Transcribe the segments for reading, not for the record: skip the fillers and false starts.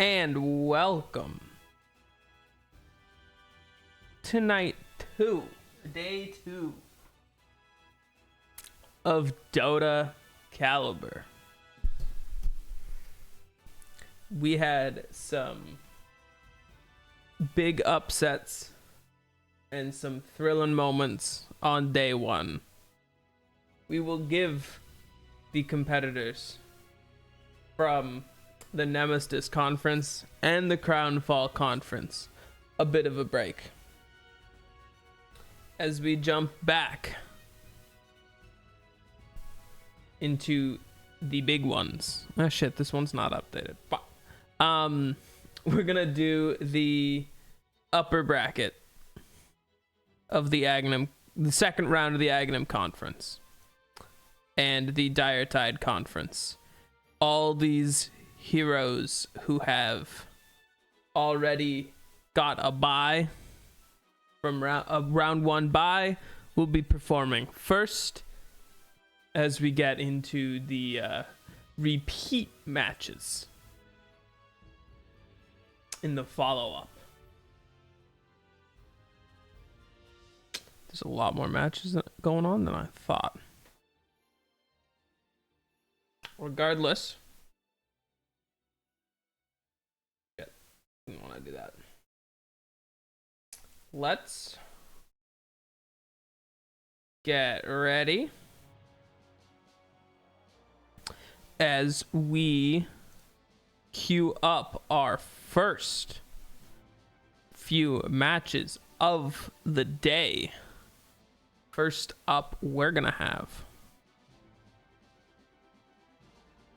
and welcome to night 2, day 2 of DOTA CALIBUR. We had some big upsets and some thrilling moments on day 1. We will give the competitors from the Nemesis Conference and the Crownfall Conference a bit of a break as we jump back into the big ones. Oh shit, this one's not updated. But we're gonna do the upper bracket of the Agnum, the second round of the Agnum Conference and the Dire Tide Conference. All these heroes who have already got a bye from round 1 bye will be performing first as we get into the repeat matches in the follow-up. There's a lot more matches going on than I thought. Regardless, I didn't want to do that. Let's get ready as we queue up our first few matches of the day. First up, we're gonna have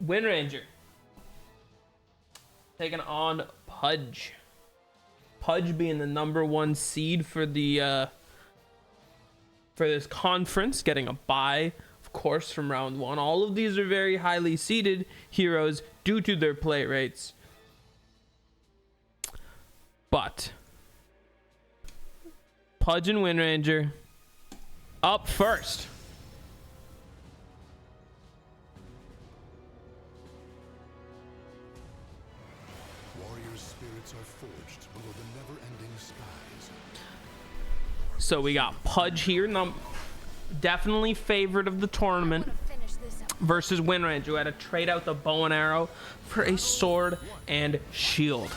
Windranger taking on Pudge. Pudge being the number 1 seed for the for this conference, getting a bye, of course, from round 1. All of these are very highly seeded heroes due to their play rates. But Pudge and Windranger up first. So we got Pudge here, definitely favorite of the tournament, versus Windranger, who had to trade out the bow and arrow for a sword and shield.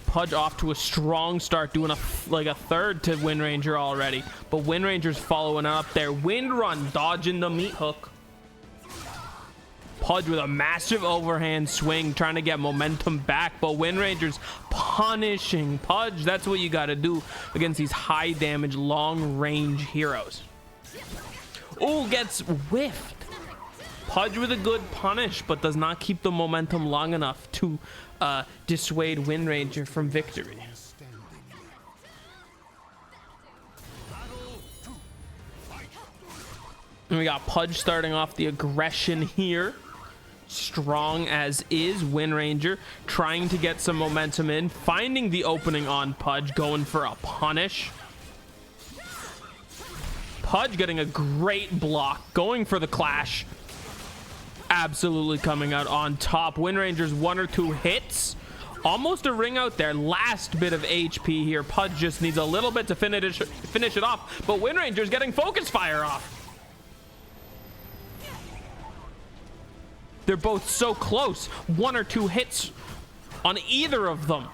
Pudge off to a strong start, doing a third to Windranger already, but Windranger's following up there. Wind Run dodging the meat hook. Pudge with a massive overhand swing, trying to get momentum back, but Windranger's punishing Pudge. That's what you got to do against these high damage, long range heroes. Oh, gets whiffed. Pudge with a good punish, but does not keep the momentum long enough to dissuade Windranger from victory. And we got Pudge starting off the aggression here. Strong as is. Windranger trying to get some momentum in, finding the opening on Pudge, going for a punish. Pudge getting a great block, going for the clash. Absolutely coming out on top. Windranger's 1 or 2 hits. Almost a ring out there. Last bit of HP here. Pudge just needs a little bit to finish it off, but Windranger's getting focus fire off. They're both so close. 1 or 2 hits on either of them.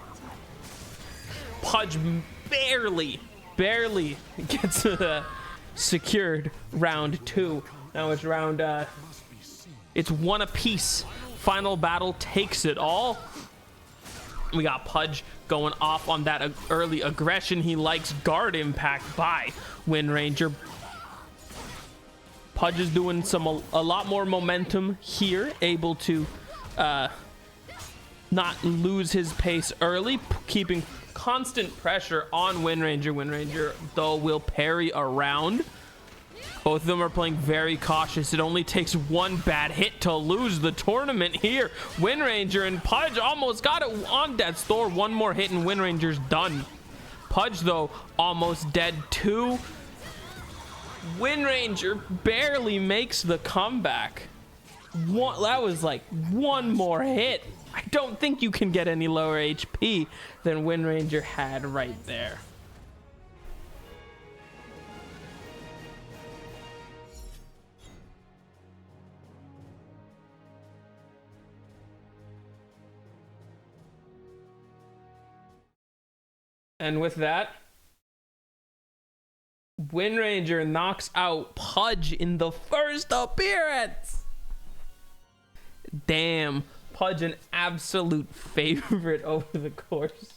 Pudge barely gets secured round 2. Now it's round it's 1 apiece. Final battle takes it all. We got Pudge going off on that early aggression. He likes guard impact by Windranger. Pudge is doing a lot more momentum here, able to not lose his pace early, keeping constant pressure on Windranger. Windranger, though, will parry around. Both of them are playing very cautious. It only takes 1 bad hit to lose the tournament here. Windranger and Pudge almost got it on death's door. 1 more hit and Windranger's done. Pudge, though, almost dead too. Windranger barely makes the comeback. That was like 1 more hit. I don't think you can get any lower HP than Wind Ranger had right there. And with that, Wind Ranger knocks out Pudge in the first appearance. Damn, Pudge an absolute favorite over the course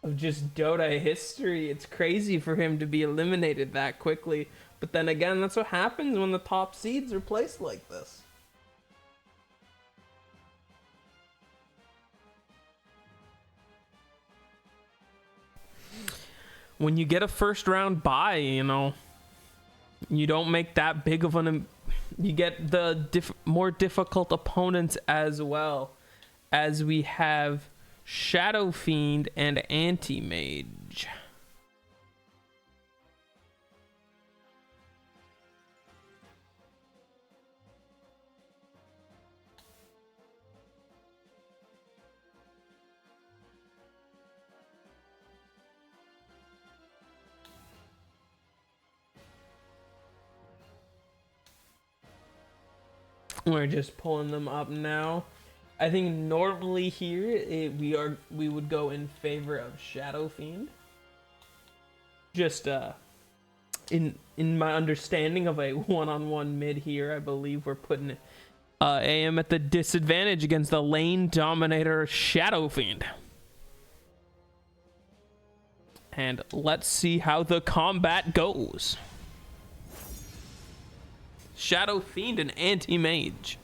of just Dota history. It's crazy for him to be eliminated that quickly. But then again, that's what happens when the top seeds are placed like this. When you get a first round bye, you know, you don't make that big of an... You get the more difficult opponents as well, as we have Shadow Fiend and Anti-Mage. We're just pulling them up now. I think normally here we would go in favor of Shadow Fiend. Just in my understanding of a one-on-one mid here, I believe we're putting AM at the disadvantage against the lane dominator Shadow Fiend. And let's see how the combat goes. Shadow Fiend and Anti-Mage.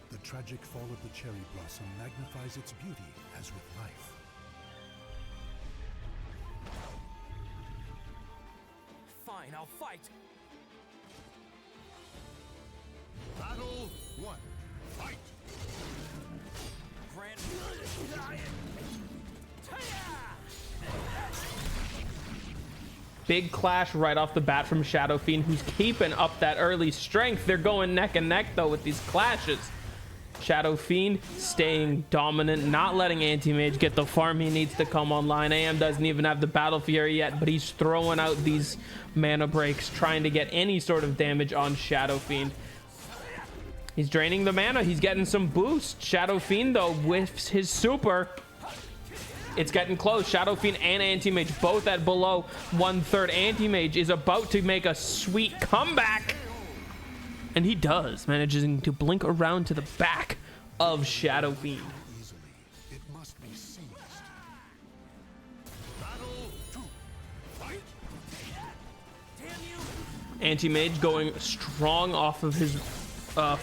The tragic fall of the cherry blossom magnifies its beauty as with life. Fine, I'll fight. Battle 1. Fight! Grant. Big clash right off the bat from Shadow Fiend, who's keeping up that early strength. They're going neck and neck, though, with these clashes. Shadow Fiend staying dominant, not letting Anti-Mage get the farm he needs to come online. AM doesn't even have the Battle Fury yet, but he's throwing out these mana breaks, trying to get any sort of damage on Shadow Fiend. He's draining the mana. He's getting some boost. Shadow Fiend, though, whiffs his super. It's getting close. Shadow Fiend and Anti-Mage both at below 1/3. Anti-Mage is about to make a sweet comeback. And he does, managing to blink around to the back of Shadow Fiend. Easily, it must be seized. Battle 2. Fight! Damn you! Anti-Mage going strong off of his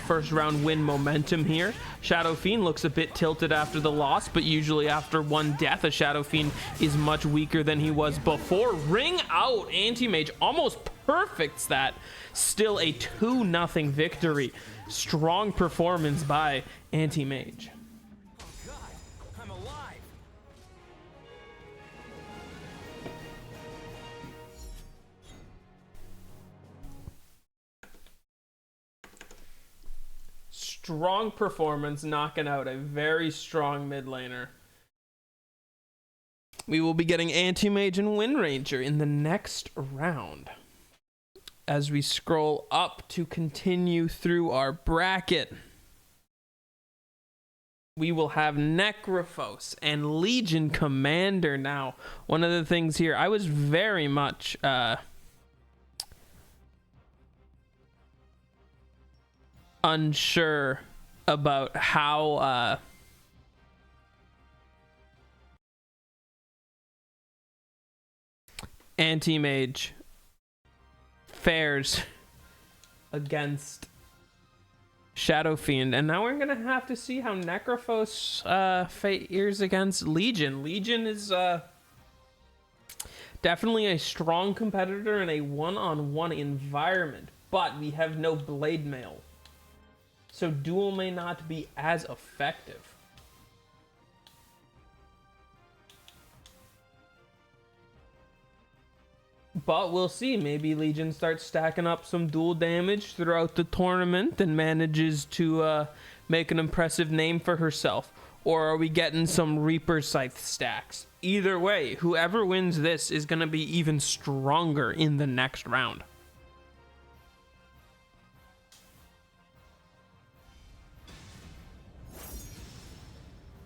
first round win momentum here. Shadow Fiend looks a bit tilted after the loss, but usually after one death, a Shadow Fiend is much weaker than he was before. Ring out. Anti-Mage almost perfects that. Still a 2-0 victory. Strong performance by Anti-Mage. Oh God, I'm alive. Strong performance, knocking out a very strong mid laner. We will be getting Anti-Mage and Wind Ranger in the next round. As we scroll up to continue through our bracket, we will have Necrophos and Legion Commander now. One of the things here, I was very much unsure about how Anti-Mage fares against Shadow Fiend, and now we're gonna have to see how Necrophos fares against Legion. Legion is definitely a strong competitor in a one-on-one environment, but we have no Blade Mail, so duel may not be as effective. But we'll see. Maybe Legion starts stacking up some dual damage throughout the tournament and manages to make an impressive name for herself. Or are we getting some Reaper Scythe stacks? Either way, whoever wins this is going to be even stronger in the next round.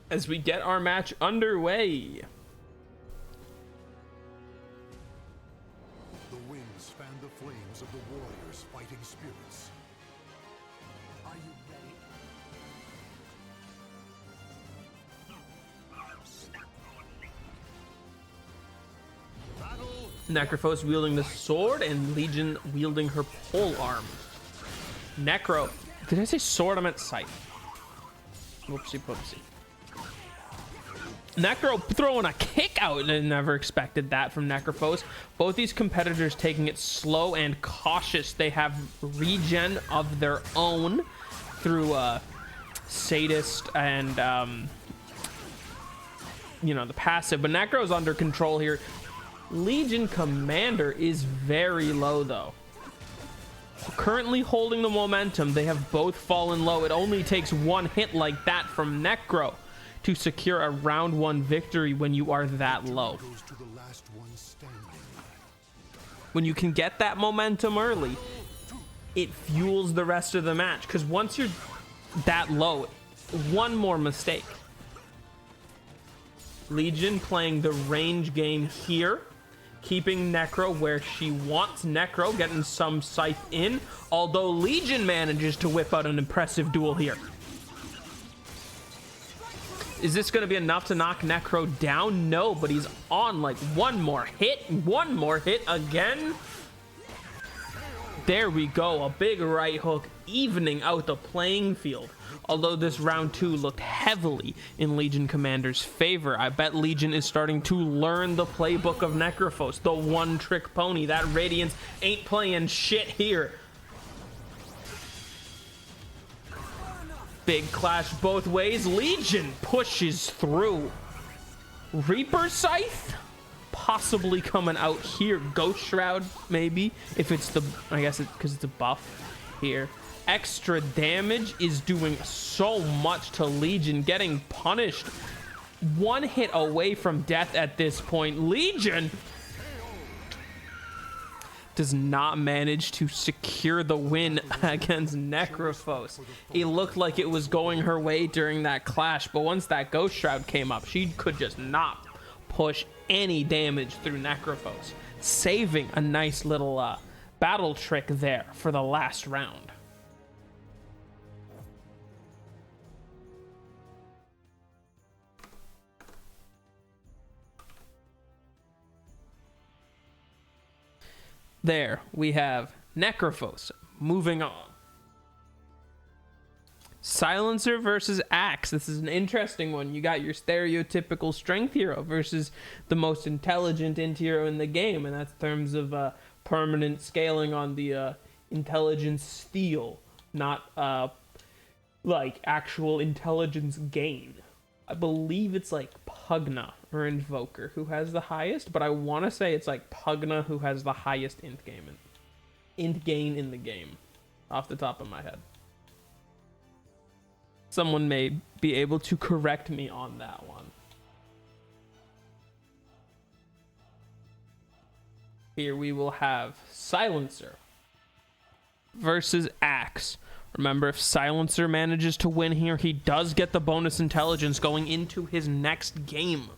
As we get our match underway. The winds fan the flames of the warriors' fighting spirits. Are you ready? Necrophos wielding the sword and Legion wielding her pole arm. Necro. Did I say sword? I meant scythe. Whoopsie poopsie. Necro throwing a kick out. I never expected that from Necrophos. Both these competitors taking it slow and cautious. They have regen of their own through Sadist and the passive. But Necro's under control here. Legion Commander is very low though. Currently holding the momentum. They have both fallen low. It only takes one hit like that from Necro to secure a round one victory when you are that low. Goes to the last one standing. When you can get that momentum early, it fuels the rest of the match. Because once you're that low, one more mistake. Legion playing the range game here, keeping Necro where she wants Necro, getting some scythe in, although Legion manages to whip out an impressive duel here. Is this going to be enough to knock Necro down? No, but he's on like one more hit again. There we go, a big right hook, evening out the playing field. Although this round 2 looked heavily in Legion Commander's favor. I bet Legion is starting to learn the playbook of Necrophos, the one-trick pony. That Radiance ain't playing shit here. Big clash both ways. Legion pushes through. Reaper Scythe possibly coming out here. Ghost Shroud maybe, if it's the, I guess it's because it's a buff here. Extra damage is doing so much to Legion, getting punished. One hit away from death at this point. Legion does not manage to secure the win against Necrophos. It looked like it was going her way during that clash, but once that Ghost Shroud came up, she could just not push any damage through Necrophos, saving a nice little battle trick there for the last round. There we have Necrophos. Moving on. Silencer versus Axe. This is an interesting one. You got your stereotypical strength hero versus the most intelligent int hero in the game, and that's in terms of permanent scaling on the intelligence steal, not like actual intelligence gain. I believe it's like Pugna or Invoker who has the highest, but I want to say it's like Pugna who has the highest int gain in the game, off the top of my head. Someone may be able to correct me on that one. Here we will have Silencer versus Axe. Remember, if Silencer manages to win here, he does get the bonus intelligence going into his next game.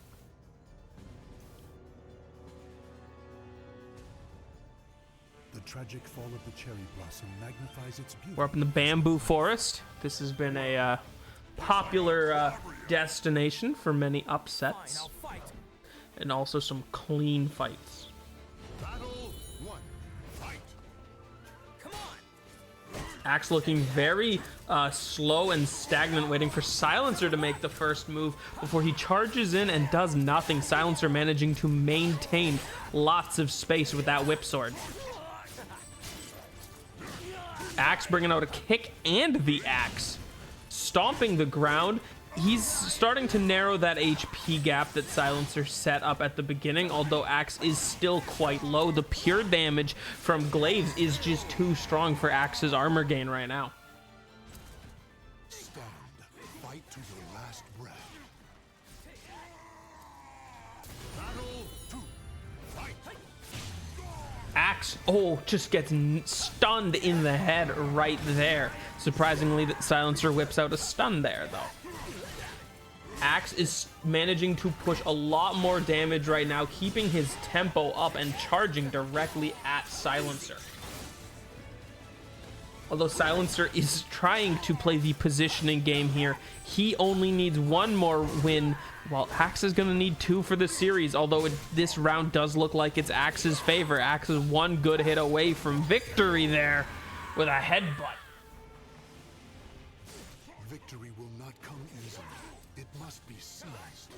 The tragic fall of the cherry blossom magnifies its beauty. We're up in the bamboo forest. This has been a popular destination for many Fine, upsets I'll fight. and also some clean fights. Battle 1. Fight. Come on. Axe looking very slow and stagnant, waiting for Silencer to make the first move before he charges in and does nothing. Silencer managing to maintain lots of space with that whip sword. Axe bringing out a kick and the axe. Stomping the ground, he's starting to narrow that HP gap that Silencer set up at the beginning, although Axe is still quite low. The pure damage from Glaives is just too strong for Axe's armor gain right now. Stand. Fight to your last breath. Axe, just gets stunned in the head right there. Surprisingly, that Silencer whips out a stun there, though. Axe is managing to push a lot more damage right now, keeping his tempo up and charging directly at Silencer. Although Silencer is trying to play the positioning game here, he only needs one more win, while Axe is going to need 2 for the series, although this round does look like it's Axe's favor. Axe is one good hit away from victory there with a headbutt. Victory will not come easily. It must be seized.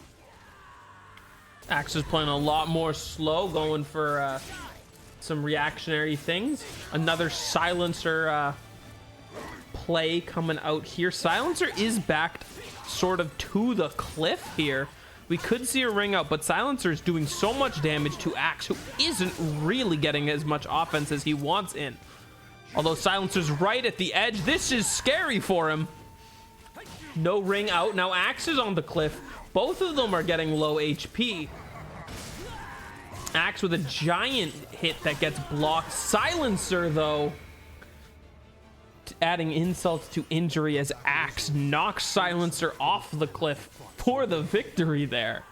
Axe is playing a lot more slow, going for some reactionary things. Another Silencer play coming out here. Silencer is backed sort of to the cliff here. We could see a ring out, but Silencer is doing so much damage to Axe, who isn't really getting as much offense as he wants in. Although Silencer's right at the edge, this is scary for him. No ring out. Now Axe is on the cliff. Both of them are getting low HP. Axe with a giant hit that gets blocked. Silencer, though, adding insult to injury as Axe knocks Silencer off the cliff for the victory there.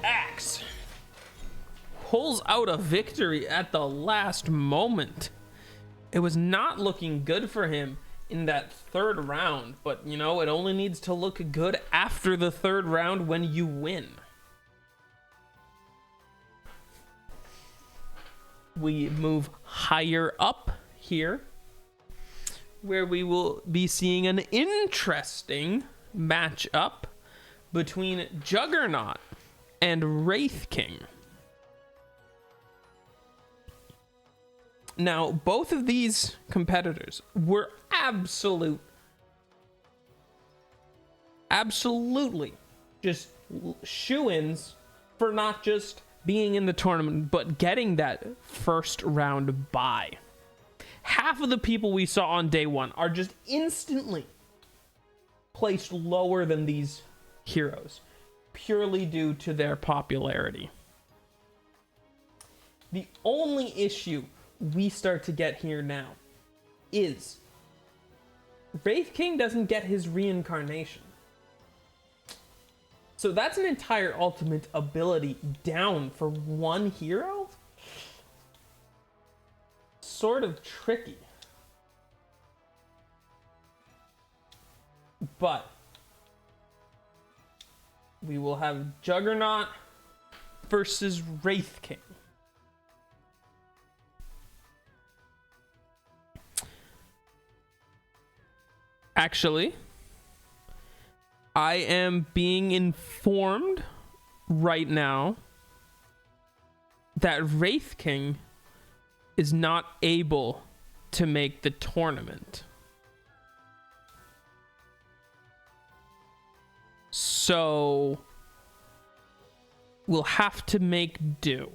Axe pulls out a victory at the last moment. It was not looking good for him in that third round, but you know, it only needs to look good after the third round when you win. We move higher up here, where we will be seeing an interesting matchup between Juggernaut and Wraith King. Now, both of these competitors were absolutely just shoo-ins for not just being in the tournament, but getting that first round bye. Half of the people we saw on day one are just instantly placed lower than these heroes, purely due to their popularity. The only issue we start to get here now is Wraith King doesn't get his reincarnation. So that's an entire ultimate ability down for one hero? Sort of tricky. But we will have Juggernaut versus Wraith King. Actually, I am being informed right now that Wraith King is not able to make the tournament. So we'll have to make do.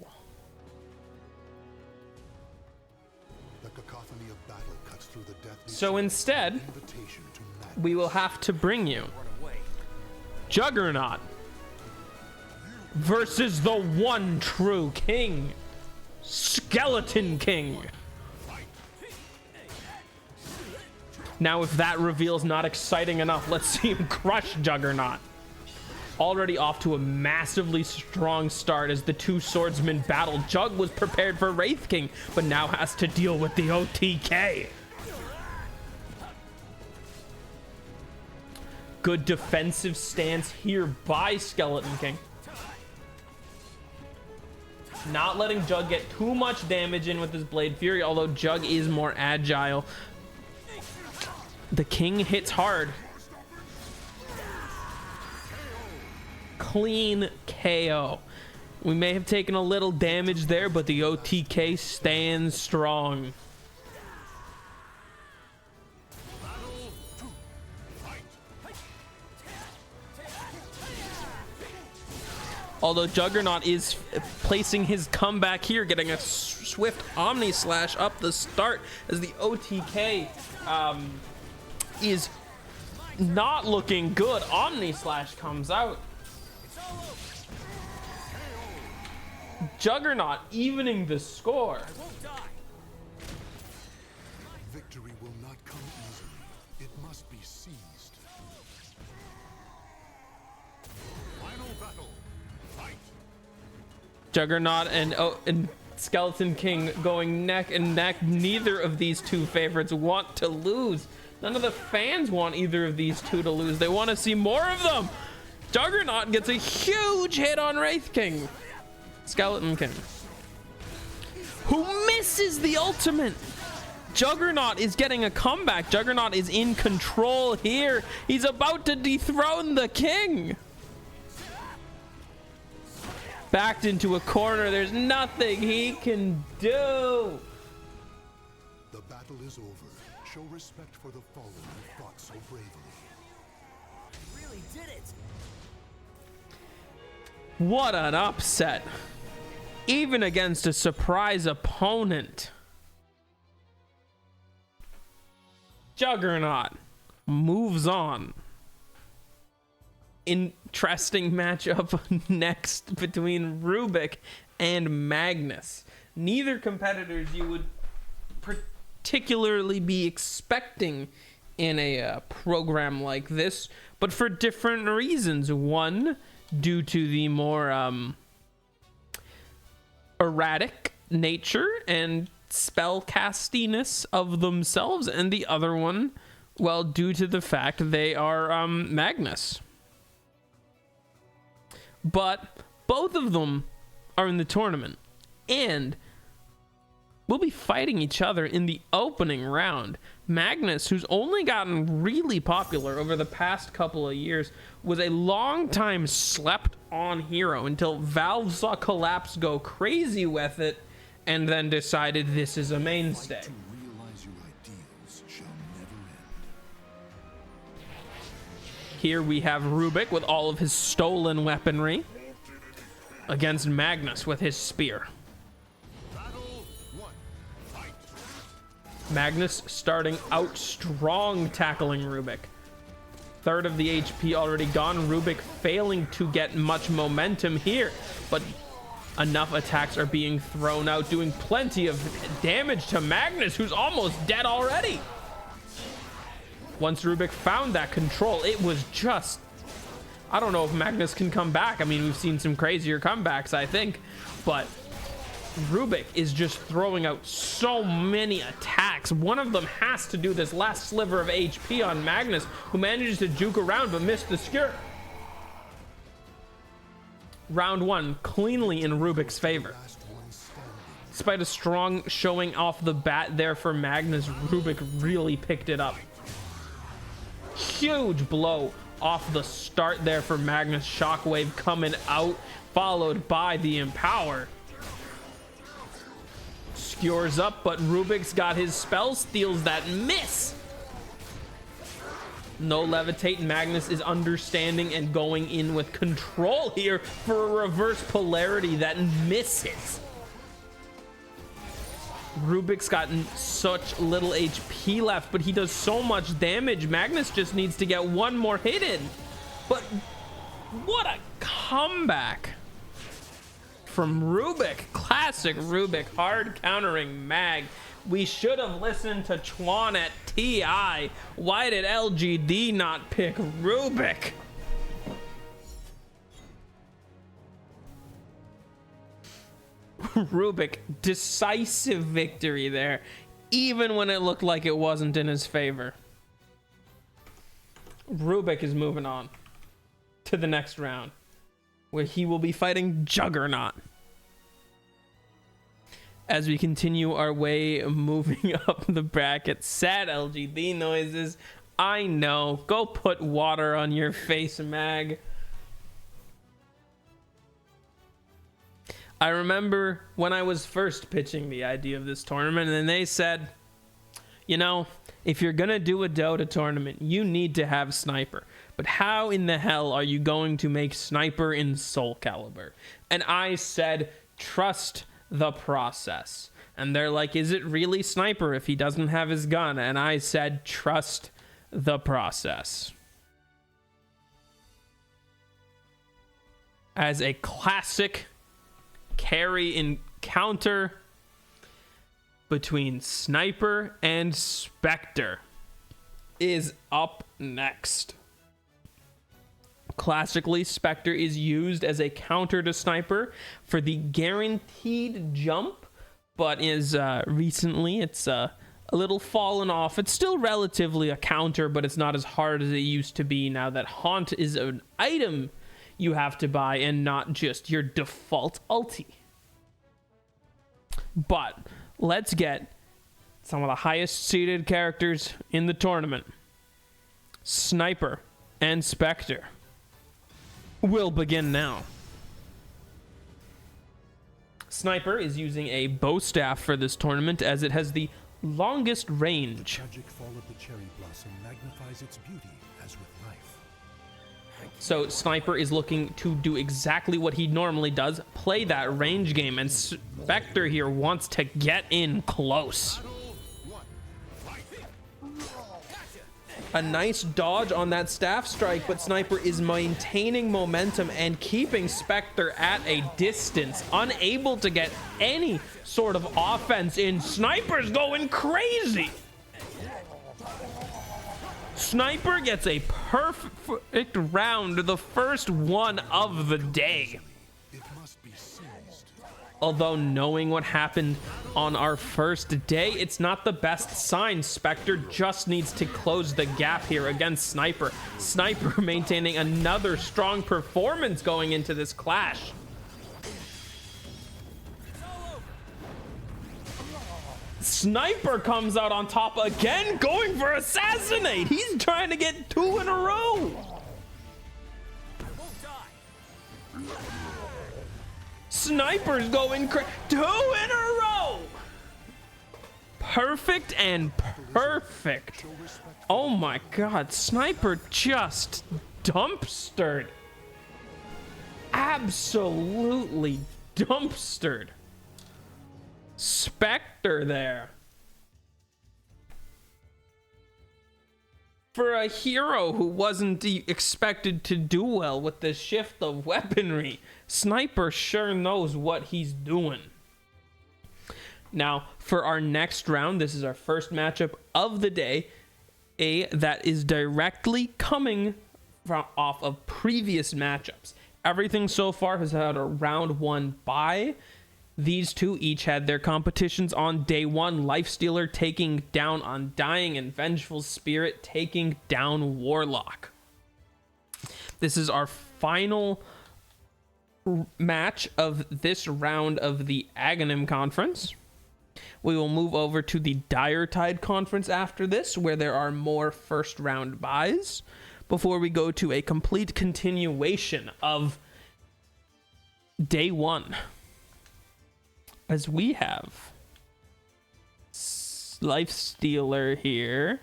The cacophony of battle cuts through the deathly So instead, invitation to madness. we will have to bring you Juggernaut versus the one true king, Skeleton King. Now, if that reveal's not exciting enough, let's see him crush Juggernaut. Already off to a massively strong start as the two swordsmen battle. Jug was prepared for Wraith King, but now has to deal with the OTK. Good defensive stance here by Skeleton King. Not letting Jug get too much damage in with his Blade Fury, although Jug is more agile. The King hits hard. Clean KO. We may have taken a little damage there, but the OTK stands strong. Although Juggernaut is placing his comeback here, getting a swift Omni Slash up the start as the OTK is not looking good. Omni Slash comes out. Juggernaut evening the score. Victory will not come easily. It must be seized. Final battle. Fight. Juggernaut and Skeleton King going neck and neck. Neither of these two favorites want to lose. None of the fans want either of these two to lose. They want to see more of them. Juggernaut gets a huge hit on Wraith King. Skeleton King, who misses the ultimate. Juggernaut is getting a comeback. Juggernaut is in control here. He's about to dethrone the king. Backed into a corner. There's nothing he can do. The battle is over. Show respect for the fallen who fought so bravely. Really did it. What an upset. Even against a surprise opponent. Juggernaut moves on. Interesting matchup next between Rubik and Magnus. Neither competitors you would particularly be expecting in a program like this, but for different reasons. One, due to the more erratic nature and spell castiness of themselves, and the other one, well, due to the fact they are Magnus. But both of them are in the tournament and will be fighting each other in the opening round. Magnus, who's only gotten really popular over the past couple of years, was a long-time slept-on hero until Valve saw Collapse go crazy with it and then decided this is a mainstay. To realize your ideals shall never end. Here we have Rubik with all of his stolen weaponry against Magnus with his spear. Battle 1. Fight. Magnus starting out strong, tackling Rubik. Third of the HP already gone. Rubik failing to get much momentum here, but enough attacks are being thrown out, doing plenty of damage to Magnus, who's almost dead already. Once Rubik found that control, it was just... I don't know if Magnus can come back. I mean, we've seen some crazier comebacks, I think, but Rubik is just throwing out so many attacks. One of them has to do this last sliver of HP on Magnus, who manages to juke around but missed the skewer. Round one, cleanly in Rubik's favor. Last one standing. Despite a strong showing off the bat there for Magnus, Rubik really picked it up. Huge blow off the start there for Magnus. Shockwave coming out, followed by the Empower. Skewers up, but Rubik's got his spell steals that miss. No levitate. Magnus is understanding and going in with control here for a reverse polarity that misses. Rubik's gotten such little HP left, but he does so much damage. Magnus just needs to get one more hit in. But what a comeback from Rubik. Classic Rubik, hard countering Mag. We should have listened to Chuan at TI. Why did LGD not pick Rubik? Rubik, decisive victory there, even when it looked like it wasn't in his favor. Rubik is moving on to the next round, where he will be fighting Juggernaut. As we continue our way moving up the bracket, sad LGD noises. I know. Go put water on your face, Mag. I remember when I was first pitching the idea of this tournament, and they said, You know, if you're gonna do a Dota tournament, you need to have Sniper. But how in the hell are you going to make Sniper in Soul Calibur? And I said, trust the process. And they're like, is it really Sniper if he doesn't have his gun? And I said, trust the process. As a classic carry encounter between Sniper and Spectre is up next. Classically, Spectre is used as a counter to Sniper for the guaranteed jump, but is recently it's a little fallen off. It's still relatively a counter, but it's not as hard as it used to be now that Haunt is an item you have to buy and not just your default ulti. But let's get some of the highest seeded characters in the tournament. Sniper and Spectre will begin now. Sniper is using a bow staff for this tournament as it has the longest range. Tragic fall of the cherry blossom magnifies its beauty as with life. So Sniper is looking to do exactly what he normally does, play that range game, and Spectre here wants to get in close. A nice dodge on that staff strike, but Sniper is maintaining momentum and keeping Spectre at a distance, unable to get any sort of offense in. Sniper's going crazy. Sniper gets a perfect round, the first one of the day. It must be seized. Although knowing what happened on our first day, it's not the best sign. Spectre just needs to close the gap here against Sniper. Sniper maintaining another strong performance going into this clash. Sniper comes out on top again, going for Assassinate. He's trying to get 2 in a row. Sniper's going 2 in a row. Perfect and perfect. Oh my god, Sniper just dumpstered. Absolutely dumpstered Spectre there. For a hero who wasn't expected to do well with the shift of weaponry, Sniper sure knows what he's doing. Now, for our next round, this is our first matchup of the day, that is directly coming off of previous matchups. Everything so far has had a round 1 bye. These two each had their competitions on day 1. Lifestealer taking down Undying and Vengeful Spirit taking down Warlock. This is our final match of this round of the Aghanim Conference. We will move over to the Dire Tide Conference after this, where there are more first round buys, before we go to a complete continuation of day 1. As we have Lifestealer here.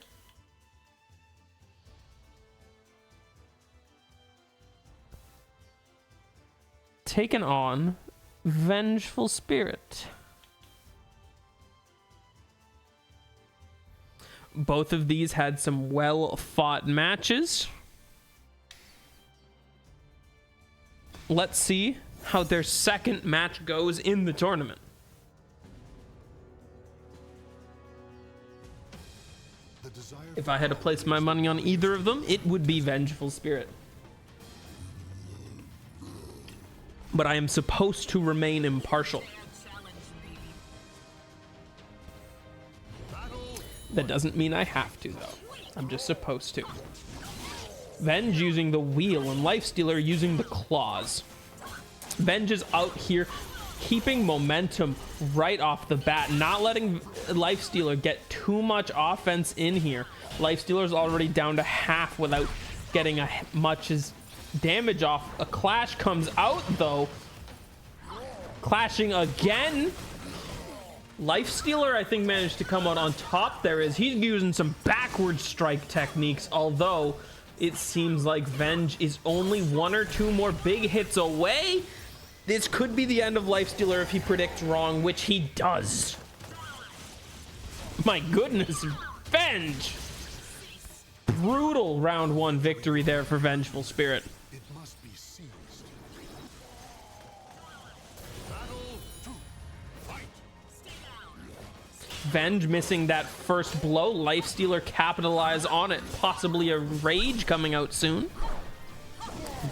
Taken on Vengeful Spirit. Both of these had some well-fought matches. Let's see how their second match goes in the tournament. If I had to place my money on either of them, it would be Vengeful Spirit. But I am supposed to remain impartial. That doesn't mean I have to, though. I'm just supposed to. Venge using the wheel and Lifestealer using the claws. Venge is out here keeping momentum right off the bat, not letting Lifestealer get too much offense in here. Lifestealer's already down to half without getting much as damage off. A clash comes out though. Clashing again. Lifestealer, I think, managed to come out on top. He's using some backward strike techniques, although it seems like Venge is only 1 or 2 more big hits away. This could be the end of Lifestealer if he predicts wrong, which he does. My goodness, Venge! Brutal round 1 victory there for Vengeful Spirit. It must be seized. Venge missing that first blow. Lifestealer capitalize on it. Possibly a Rage coming out soon.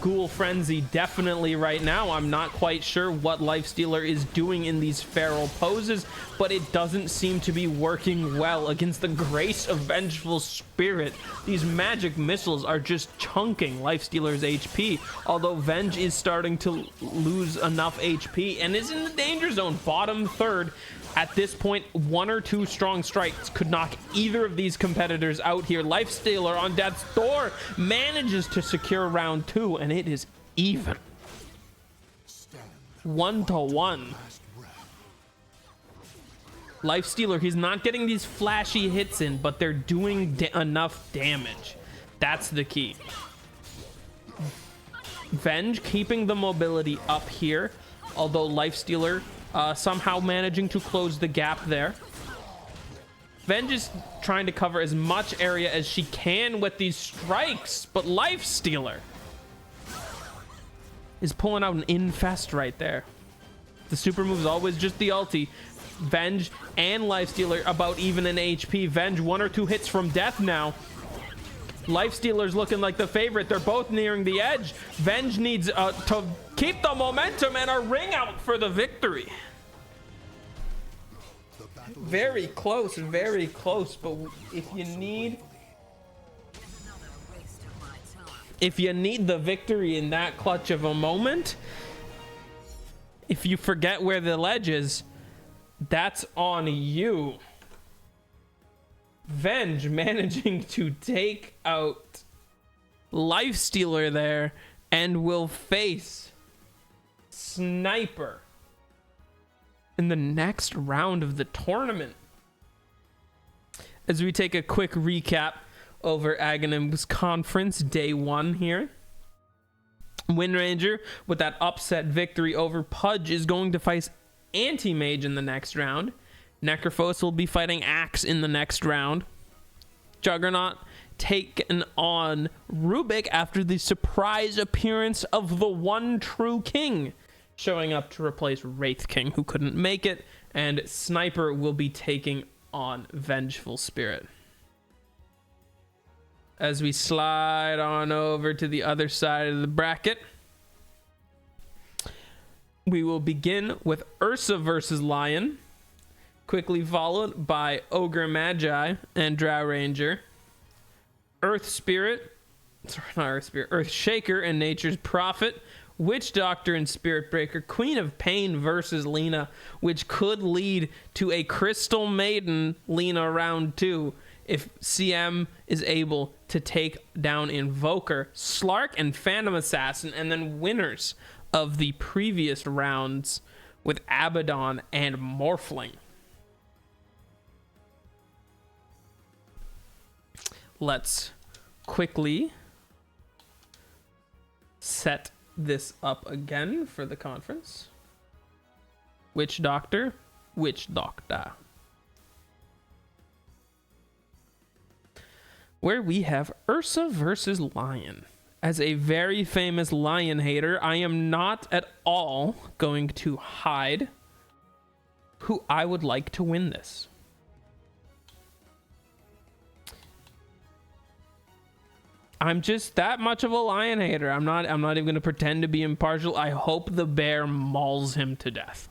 Ghoul Frenzy definitely right now. I'm not quite sure what Lifestealer is doing in these feral poses, but it doesn't seem to be working well against the grace of Vengeful Spirit. These magic missiles are just chunking Lifestealer's HP, although Venge is starting to lose enough HP and is in the danger zone, bottom third. At this point, 1 or 2 strong strikes could knock either of these competitors out here. Lifestealer on death's door manages to secure round 2, and it is even. 1 to 1. Lifestealer, he's not getting these flashy hits in, but they're doing enough damage. That's the key. Venge keeping the mobility up here, although Lifestealer somehow managing to close the gap there. Venge is trying to cover as much area as she can with these strikes, but Lifestealer is pulling out an infest right there. The super move is always just the ulti. Venge and Lifestealer about even in HP. Venge 1 or 2 hits from death now. Lifestealer's looking like the favorite. They're both nearing the edge. Venge needs to keep the momentum and a ring out for the victory. Very close, but if you need the victory in that clutch of a moment, if you forget where the ledge is, that's on you. Venge managing to take out Lifestealer there and will face Sniper in the next round of the tournament. As we take a quick recap over Aghanim's conference day 1 here. Windranger with that upset victory over Pudge is going to face Anti-Mage in the next round. Necrophos will be fighting Axe in the next round. Juggernaut taken on Rubik after the surprise appearance of the one true king showing up to replace Wraith King, who couldn't make it. And Sniper will be taking on Vengeful Spirit. As we slide on over to the other side of the bracket, we will begin with Ursa versus Lion, quickly followed by Ogre Magi and Drow Ranger, Earth Shaker and Nature's Prophet, Witch Doctor and Spirit Breaker, Queen of Pain versus Lena, which could lead to a Crystal Maiden Lena round 2 if CM is able to take down Invoker, Slark, and Phantom Assassin, and then winners of the previous rounds with Abaddon and Morphling. Let's quickly set this up again for the conference. Witch Doctor, Witch Doctor. Where we have Ursa versus Lion. As a very famous Lion hater, I am not at all going to hide who I would like to win this. I'm just that much of a Lion hater. I'm not even going to pretend to be impartial. I hope the bear mauls him to death.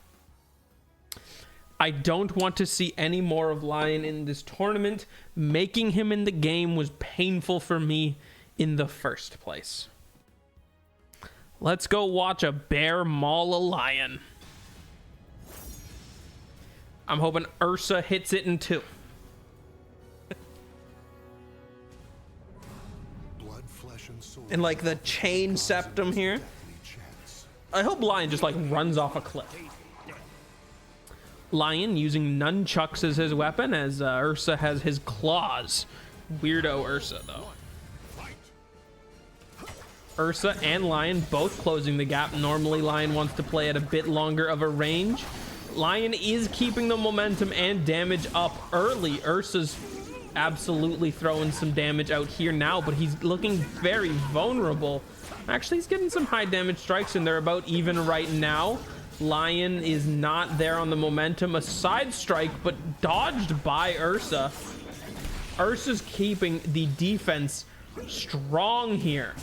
I don't want to see any more of Lion in this tournament. Making him in the game was painful for me in the first place. Let's go watch a bear maul a lion. I'm hoping Ursa hits it in 2. Blood, flesh, and soul. And like the chain septum here. I hope Lion just like runs off a cliff. Lion using nunchucks as his weapon, as Ursa has his claws. Weirdo Ursa, though. Ursa and Lion both closing the gap. Normally, Lion wants to play at a bit longer of a range. Lion is keeping the momentum and damage up early. Ursa's absolutely throwing some damage out here now, but he's looking very vulnerable. Actually, he's getting some high damage strikes, and they're about even right now. Lion is not there on the momentum. A side strike, but dodged by Ursa. Ursa's keeping the defense strong here.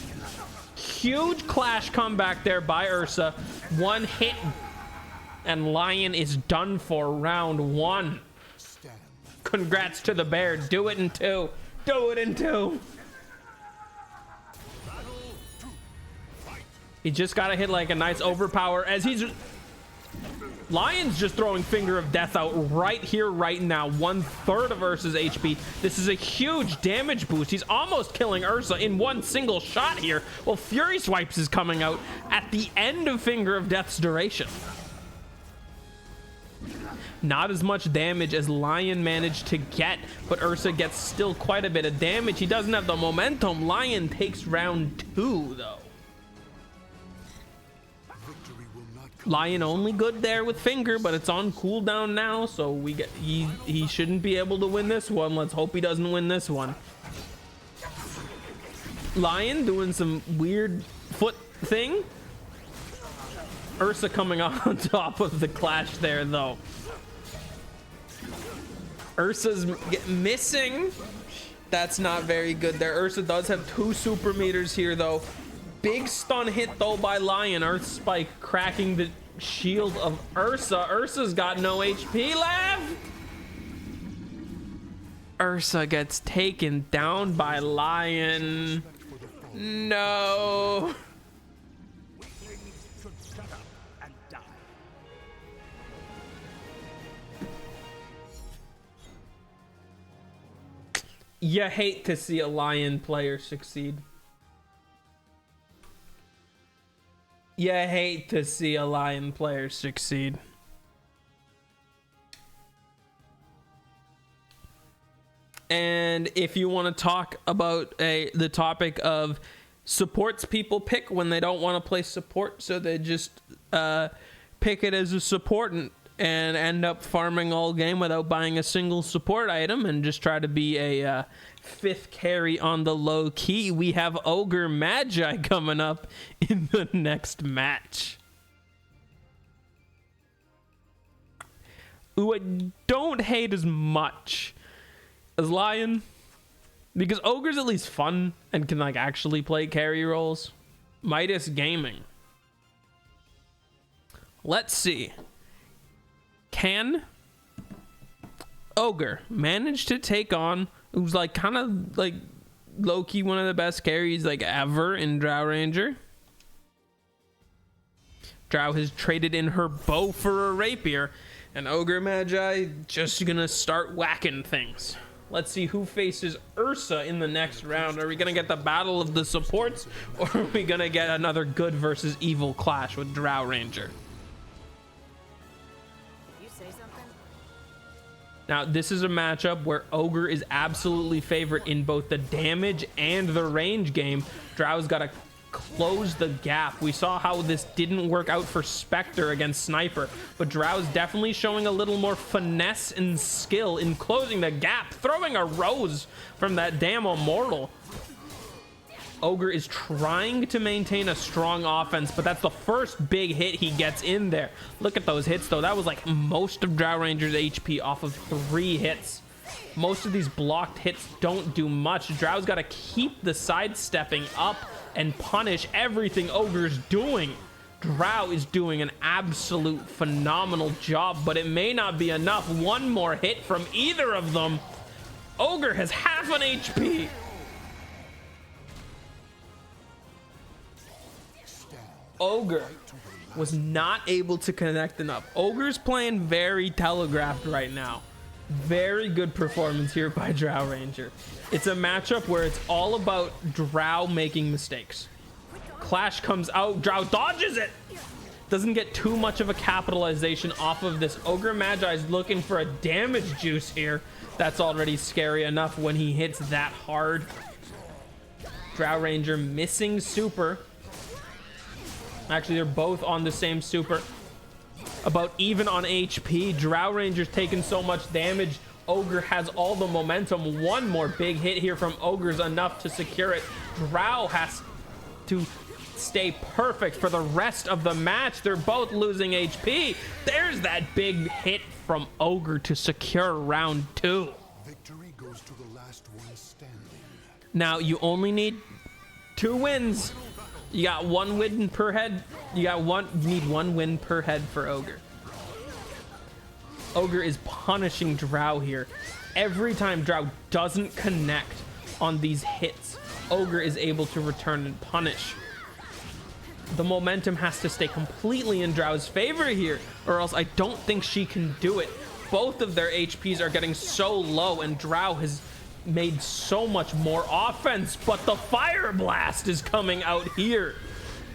Huge clash comeback there by Ursa. One hit, and Lion is done for round one. Congrats to the bear. Do it in two. Do it in two. He just got to hit like a nice overpower as he's... Lion's just throwing Finger of Death out right here, right now. 1/3 of Ursa's HP. This is a huge damage boost. He's almost killing Ursa in one single shot here. Well, Fury Swipes is coming out at the end of Finger of Death's duration. Not as much damage as Lion managed to get, but Ursa gets still quite a bit of damage. He doesn't have the momentum. Lion takes round two, though. Lion only good there with Finger, but it's on cooldown now, so we get he shouldn't be able to win this one. Let's hope he doesn't win this one. Lion doing some weird foot thing. Ursa coming on top of the clash there, though. Ursa's missing. That's not very good there. Ursa does have 2 super meters here, though. Big stun hit, though, by Lion. Earth Spike cracking the shield of Ursa. Ursa's got no HP left. Ursa gets taken down by Lion. No. You hate to see a Lion player succeed. You hate to see a Lion player succeed. And if you want to talk about the topic of supports people pick when they don't want to play support, so they just pick it as a support and end up farming all game without buying a single support item and just try to be a 5th carry on the low key, we have Ogre Magi coming up in the next match. Who I don't hate as much as Lion, because Ogre's at least fun and can like actually play carry roles. Midas Gaming. Let's see. Can Ogre manage to take on who's like kind of like low-key one of the best carries like ever in Drow Ranger? Drow has traded in her bow for a rapier, and Ogre Magi just gonna start whacking things. Let's see who faces Ursa in the next round. Are we gonna get the battle of the supports, or are we gonna get another good versus evil clash with Drow Ranger? Now, this is a matchup where Ogre is absolutely favored in both the damage and the range game. Drow's got to close the gap. We saw how this didn't work out for Spectre against Sniper, but Drow's definitely showing a little more finesse and skill in closing the gap, throwing a rose from that damn Immortal. Ogre is trying to maintain a strong offense, but that's the first big hit he gets in there. Look at those hits, though. That was like most of Drow Ranger's HP off of 3 hits. Most of these blocked hits don't do much. Drow's got to keep the sidestepping up and punish everything Ogre's doing. Drow is doing an absolute phenomenal job, but it may not be enough. One more hit from either of them. Ogre has half an HP. Ogre was not able to connect enough. Ogre's playing very telegraphed right now. Very good performance here by Drow Ranger. It's a matchup where it's all about Drow making mistakes. Clash comes out, Drow dodges it. doesn't get too much of a capitalization off of this. Ogre Magi is looking for a damage juice here. That's already scary enough when he hits that hard. Drow Ranger missing super. Actually, they're both on the same super. About even on HP. Drow Ranger's taking so much damage. Ogre has all the momentum. One more big hit here from Ogre's enough to secure it. Drow has to stay perfect for the rest of the match. They're both losing HP. There's that big hit from Ogre to secure round 2. Victory goes to the last one standing. Now you only need 2 wins. You got 1 win per head. You need 1 win per head for Ogre. Ogre is punishing Drow here. Every time Drow doesn't connect on these hits, Ogre is able to return and punish. The momentum has to stay completely in Drow's favor here, or else I don't think she can do it. Both of their HPs are getting so low, and Drow has made so much more offense, but the Fire Blast is coming out here,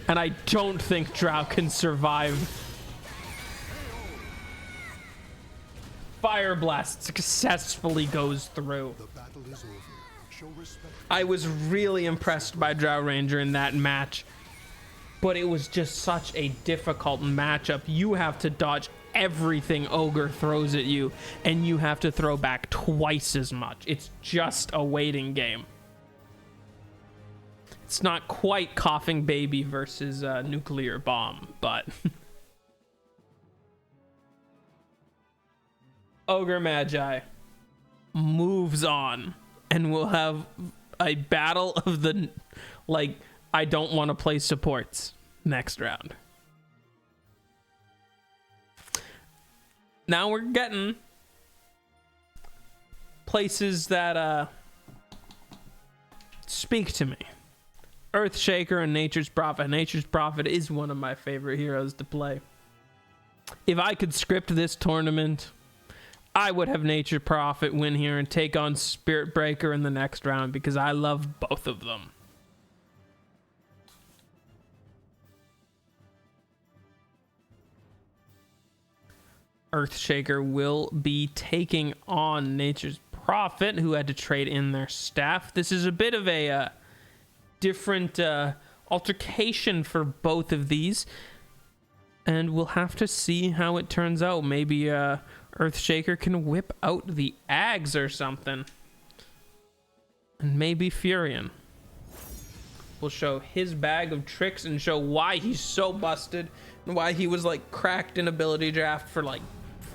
and I don't think Drow can survive. Fire Blast successfully goes through. The battle is over. Show respect. I was really impressed by Drow Ranger in that match, but it was just such a difficult matchup. You have to dodge everything Ogre throws at you, and you have to throw back twice as much. It's just a waiting game. It's not quite Coughing Baby versus Nuclear Bomb, but Ogre Magi moves on, and we'll have a battle of the, like, I don't want to play supports next round. Now we're getting places that speak to me. Earthshaker and Nature's Prophet. Nature's Prophet is one of my favorite heroes to play. If I could script this tournament, I would have Nature's Prophet win here and take on Spirit Breaker in the next round, because I love both of them. Earthshaker will be taking on Nature's Prophet, who had to trade in their staff. This is a bit of a different altercation for both of these, and we'll have to see how it turns out. Maybe Earthshaker can whip out the Ags or something, and maybe Furion will show his bag of tricks and show why he's so busted and why he was like cracked in ability draft for like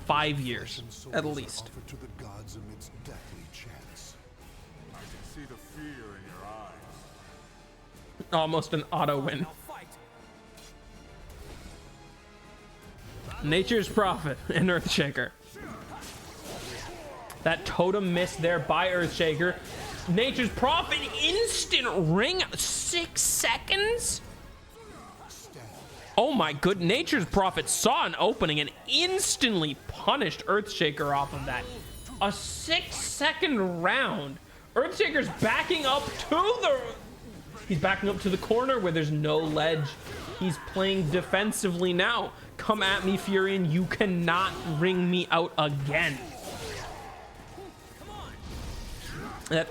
5 years at least. Offered to the gods amidst deathly chance. I can see the fear in your eyes. Almost an auto win. Now fight. Nature's Prophet and Earthshaker. That totem miss there by Earthshaker. Nature's Prophet instant ring, 6 seconds. Oh my good, Nature's Prophet saw an opening and instantly punished Earthshaker off of that. A 6-second round. Earthshaker's backing up to he's backing up to the corner where there's no ledge. He's playing defensively now. Come at me, Furion. You cannot ring me out again. That,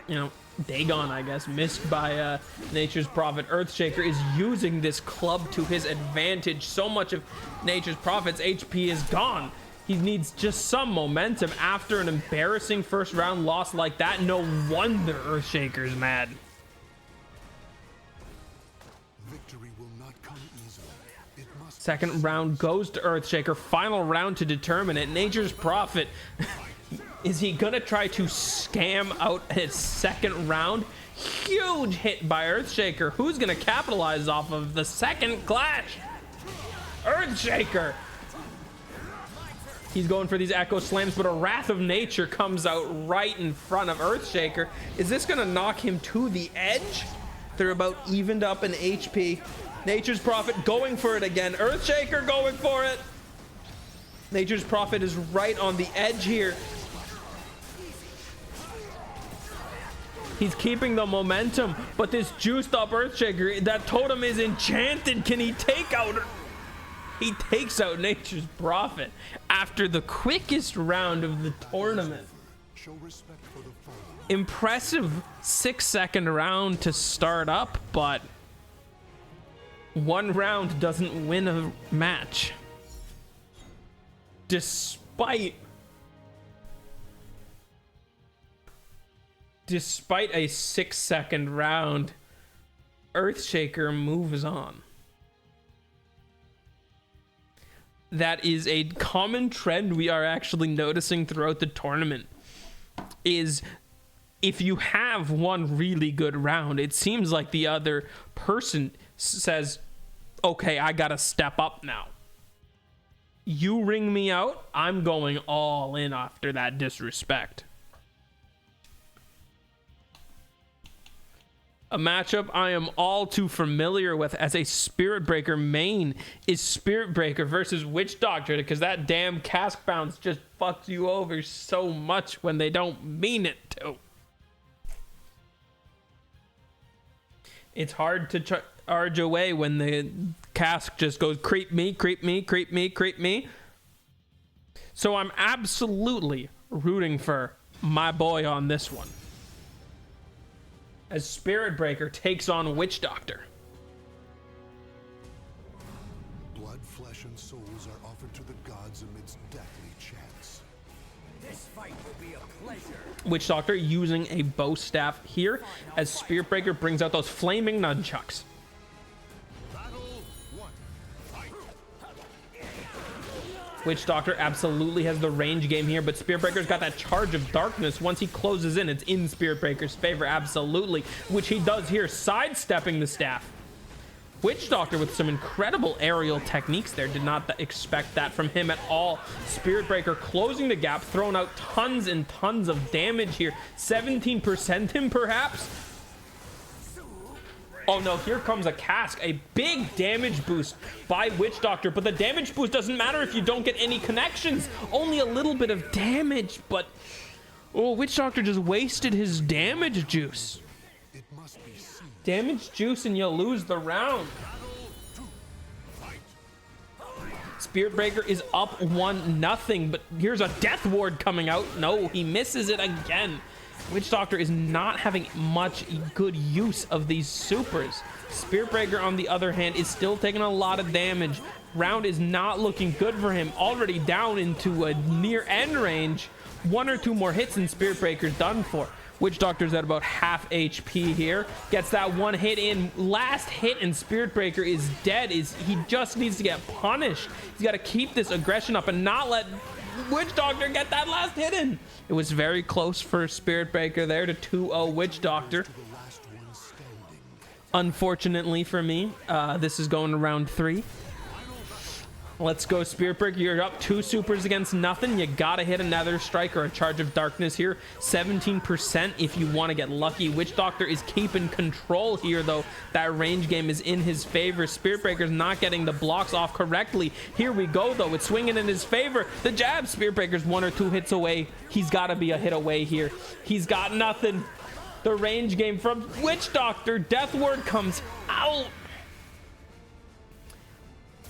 you know, Dagon, I guess, missed by Nature's Prophet. Earthshaker is using this club to his advantage. So much of Nature's Prophet's HP is gone. He needs just some momentum after an embarrassing first round loss like that. No wonder Earthshaker's mad. Victory will not come easily. It must. Second round goes to Earthshaker. Final round to determine it. Nature's Prophet. Is he gonna try to scam out his second round? Huge hit by Earthshaker. Who's gonna capitalize off of the second clash? Earthshaker. He's going for these echo slams, but a Wrath of Nature comes out right in front of Earthshaker. Is this gonna knock him to the edge? They're about evened up in HP. Nature's Prophet going for it again. Earthshaker going for it. Nature's Prophet is right on the edge here. He's keeping the momentum, but this juiced up Earthshaker, that totem is enchanted. Can he take out He takes out Nature's Prophet after the quickest round of the tournament. Show respect for the fallen. Impressive 6-second round to start up, but one round doesn't win a match. Despite a 6-second round, Earthshaker moves on. That is a common trend we are actually noticing throughout the tournament, is if you have one really good round, it seems like the other person says, okay, I gotta step up now. You ring me out, I'm going all in after that disrespect. A matchup I am all too familiar with as a Spirit Breaker main is Spirit Breaker versus Witch Doctor, because that damn cask bounce just fucks you over so much when they don't mean it to. It's hard to charge away when the cask just goes creep me, creep me, creep me, creep me. So I'm absolutely rooting for my boy on this one, as Spirit Breaker takes on Witch Doctor. Blood, flesh, and souls are offered to the gods amidst deathly chants. This fight will be a pleasure. Witch Doctor using a bow staff here as Spirit Breaker brings out those flaming nunchucks. Witch Doctor absolutely has the range game here, but Spirit Breaker's got that charge of darkness. Once he closes in, it's in Spirit Breaker's favor, absolutely, which he does here, sidestepping the staff. Witch Doctor with some incredible aerial techniques there. Did not expect that from him at all. Spirit Breaker closing the gap, throwing out tons and tons of damage here. 17% him, perhaps? Oh no, here comes a cask. A big damage boost by Witch Doctor, but the damage boost doesn't matter if you don't get any connections. Only a little bit of damage, but oh, Witch Doctor just wasted his damage juice. It must be seen. Damage juice and you lose the round. Spirit Breaker is up 1-0, but here's a Death Ward coming out. No, he misses it again. Witch Doctor is not having much good use of these supers. Spirit Breaker, on the other hand, is still taking a lot of damage. Round is not looking good for him. Already down into a near end range. 1 or 2 more hits and Spirit Breaker's done for. Witch Doctor's at about half HP here. Gets that one hit in. Last hit and Spirit Breaker is dead. He just needs to get punished. He's got to keep this aggression up and not let Witch Doctor get that last hit in. It was very close for Spirit Breaker there to 2-0 Witch Doctor. Unfortunately for me, this is going to round 3. Let's go, Spirit Breaker. You're up 2 supers against nothing. You gotta hit another strike or a charge of darkness here. 17% if you want to get lucky. Witch Doctor is keeping control here, though. That range game is in his favor. Spirit Breaker's not getting the blocks off correctly. Here we go, though. It's swinging in his favor. The jab. Spirit Breaker's 1 or 2 hits away. He's got to be a hit away here. He's got nothing. The range game from Witch Doctor. Death Ward comes out.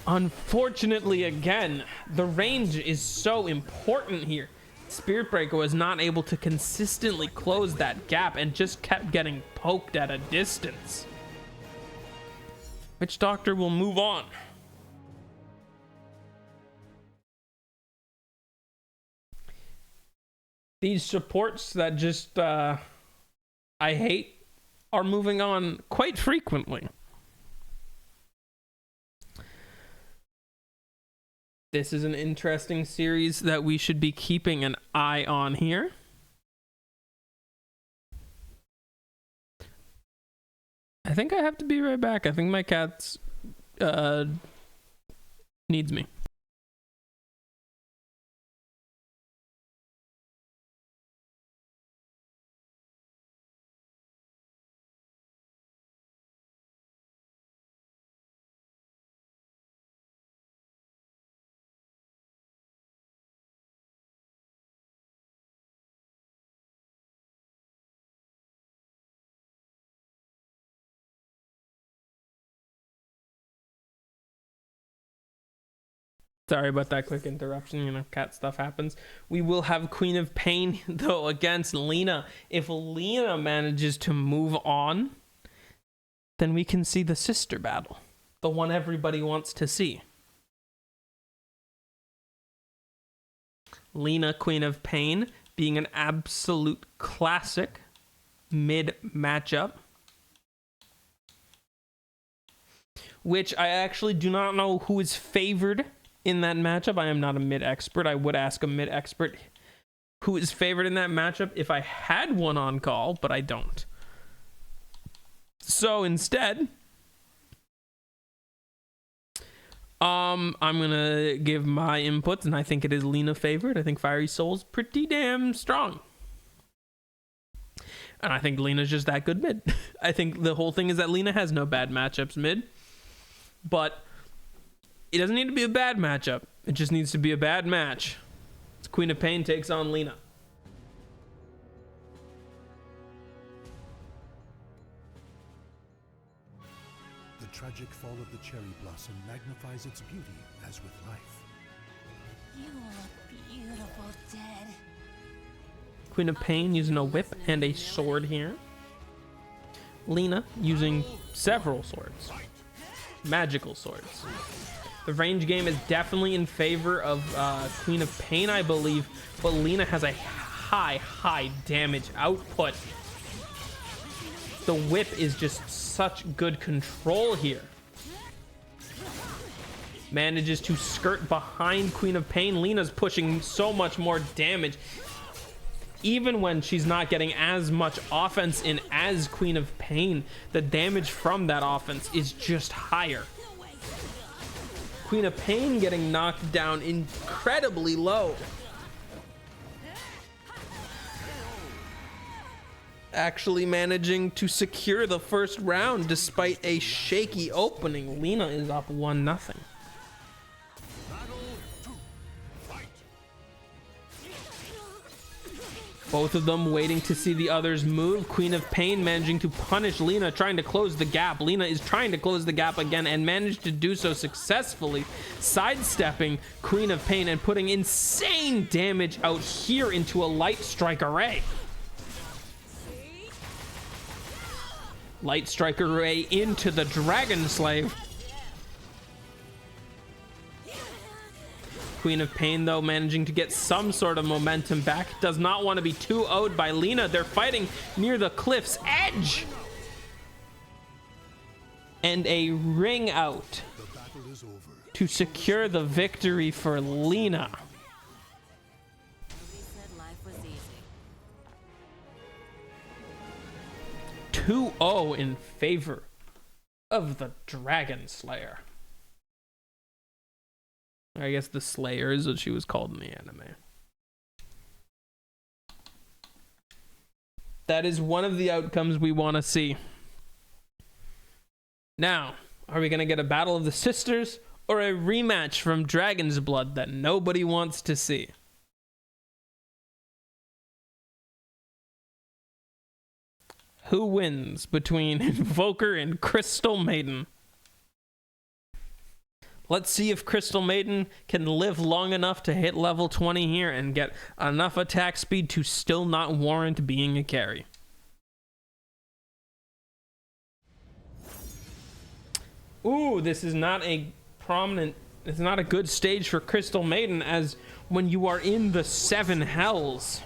Unfortunately, again, the range is so important here. Spirit Breaker was not able to consistently close that gap and just kept getting poked at a distance. Witch Doctor will move on. These supports that just I hate are moving on quite frequently. This is an interesting series that we should be keeping an eye on here. I think I have to be right back. I think my cat's needs me. Sorry about that quick interruption. You know, cat stuff happens. We will have Queen of Pain, though, against Lena. If Lena manages to move on, then we can see the sister battle. The one everybody wants to see. Lena, Queen of Pain, being an absolute classic mid matchup. Which I actually do not know who is favored in that matchup. I am not a mid expert. I would ask a mid expert who is favored in that matchup if I had one on call, but I don't. So instead, I'm gonna give my inputs, and I think it is Lena favored. I think Fiery Soul's pretty damn strong. And I think Lena's just that good mid. I think the whole thing is that Lena has no bad matchups mid. But it doesn't need to be a bad matchup. It just needs to be a bad match. It's Queen of Pain takes on Lena. The tragic fall of the cherry blossom magnifies its beauty as with life. You look beautiful dead. Queen of Pain using a whip and a sword here. Lena using several swords. Magical swords. The range game is definitely in favor of Queen of Pain, I believe, but Lena has a high damage output. The whip is just such good control here. Manages to skirt behind Queen of Pain. Lena's pushing so much more damage. Even when she's not getting as much offense in as Queen of Pain, the damage from that offense is just higher. Queen of Pain getting knocked down incredibly low. Actually managing to secure the first round despite a shaky opening. Lena is up 1-0. Both of them waiting to see the others move. Queen of Pain managing to punish Lena, trying to close the gap. Lena is trying to close the gap again and managed to do so successfully, sidestepping Queen of Pain and putting insane damage out here into a Light Strike array. Light Strike array into the Dragon Slave. Queen of Pain, though, managing to get some sort of momentum back. Does not want to be too owed by Lena. They're fighting near the cliff's edge. And a ring out to secure the victory for Lena. Nobody said life was easy. 2-0 in favor of the Dragon Slayer. I guess the Slayer is what she was called in the anime. That is one of the outcomes we want to see. Now, are we going to get a Battle of the Sisters or a rematch from Dragon's Blood that nobody wants to see? Who wins between Invoker and Crystal Maiden? Let's see if Crystal Maiden can live long enough to hit level 20 here and get enough attack speed to still not warrant being a carry. Ooh, this is not a it's not a good stage for Crystal Maiden, as when you are in the 7 hells,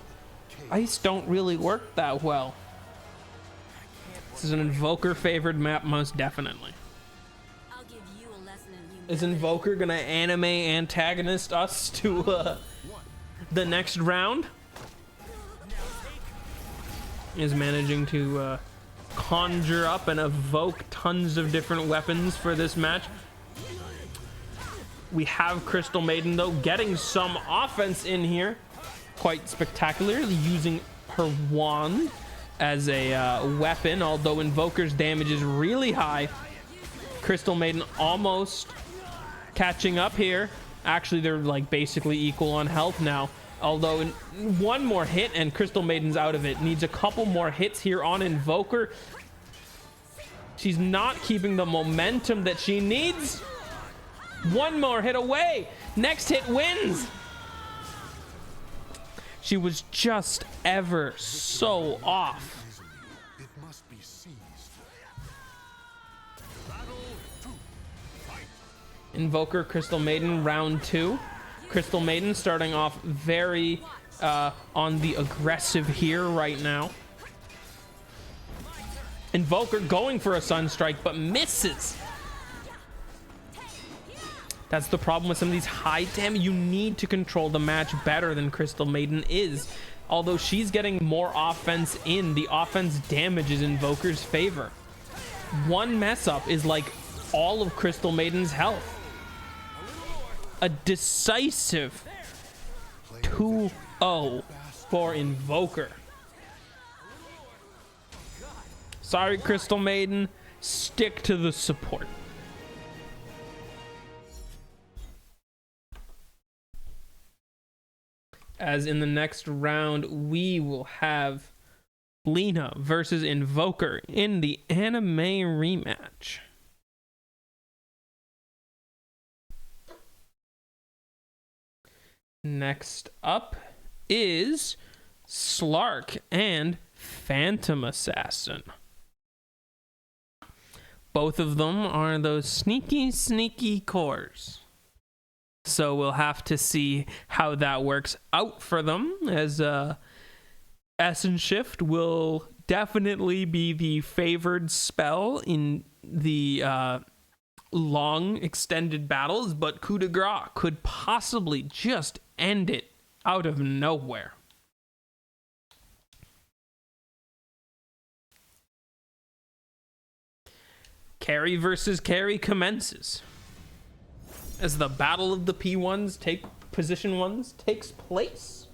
ice don't really work that well. This is an Invoker favored map, most definitely. Is Invoker gonna anime antagonist us to the next round? Is managing to conjure up and evoke tons of different weapons for this match. We have Crystal Maiden, though, getting some offense in here quite spectacularly, using her wand as a weapon, although Invoker's damage is really high. Crystal Maiden almost catching up here. Actually, they're like basically equal on health now, although one more hit and Crystal Maiden's out of it. Needs a couple more hits here on Invoker. She's not keeping the momentum that she needs. One more hit away. Next hit wins. She was just ever so off. It must be seized. Invoker, Crystal Maiden, round 2. Crystal Maiden starting off very on the aggressive here right now. Invoker going for a Sunstrike, but misses. That's the problem with some of these high damage. You need to control the match better than Crystal Maiden is. Although she's getting more offense in, the offense damages Invoker's favor. One mess up is like all of Crystal Maiden's health. A decisive 2-0 for Invoker. Sorry, Crystal Maiden. Stick to the support. As in the next round, we will have Lena versus Invoker in the anime rematch. Next up is Slark and Phantom Assassin. Both of them are those sneaky cores. So we'll have to see how that works out for them, as Essence Shift will definitely be the favored spell in the long extended battles, but coup de grace could possibly just end it out of nowhere. Carry versus carry commences as the battle of the P1s position ones takes place.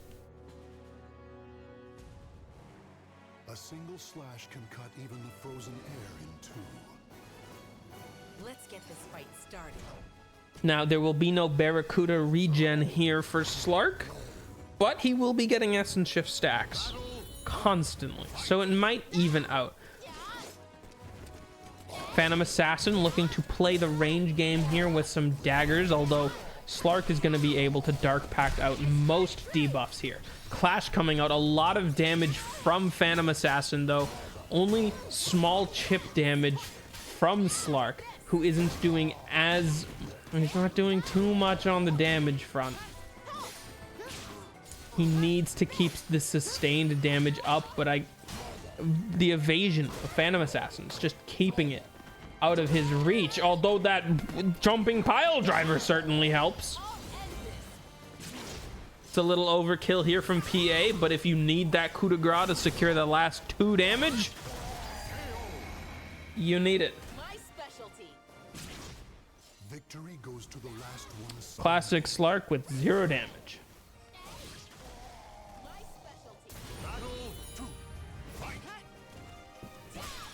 A single slash can cut even the frozen air in two. Let's get this fight started. Now, there will be no Barracuda regen here for Slark, but he will be getting Essence Shift stacks constantly, so it might even out. Phantom Assassin looking to play the range game here with some daggers, although Slark is going to be able to Dark Pact out most debuffs here. Clash coming out, a lot of damage from Phantom Assassin, though only small chip damage from Slark, who isn't doing as... he's not doing too much on the damage front. He needs to keep the sustained damage up, but the evasion of Phantom Assassin's just keeping it out of his reach, although that jumping pile driver certainly helps. It's a little overkill here from PA, but if you need that coup de grace to secure the last 2 damage, you need it. My specialty. Victory goes to the last one. Classic Slark with 0 damage.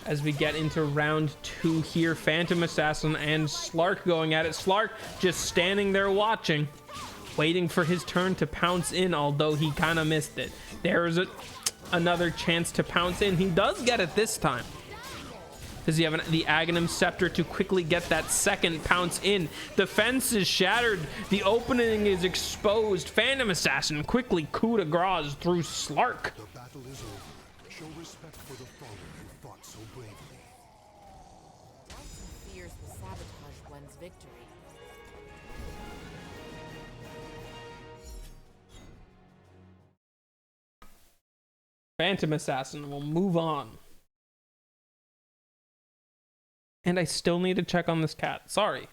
As we get into round 2 here, Phantom Assassin and Slark going at it. Slark just standing there watching, waiting for his turn to pounce in, although he kind of missed it. There's another chance to pounce in. He does get it this time. Does he have the Aghanim Scepter to quickly get that second pounce in? The fence is shattered. The opening is exposed. Phantom Assassin quickly coup de grace through Slark. The battle is over. Show respect for the fallen who fought so bravely. Dyson fears will sabotage one's victory. Phantom Assassin will move on. And I still need to check on this cat. Sorry.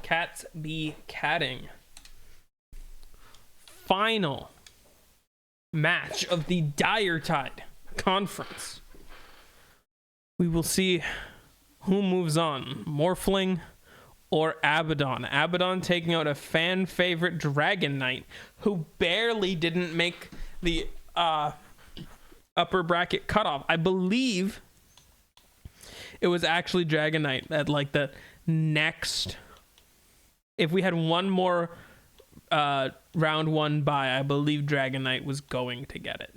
Cats be catting. Final match of the Dire Tide conference. We will see who moves on, Morphling or Abaddon. Abaddon taking out a fan favorite Dragon Knight who barely didn't make the upper bracket cutoff. I believe it was actually Dragon Knight at like the next. If we had one more round one bye, I believe Dragon Knight was going to get it.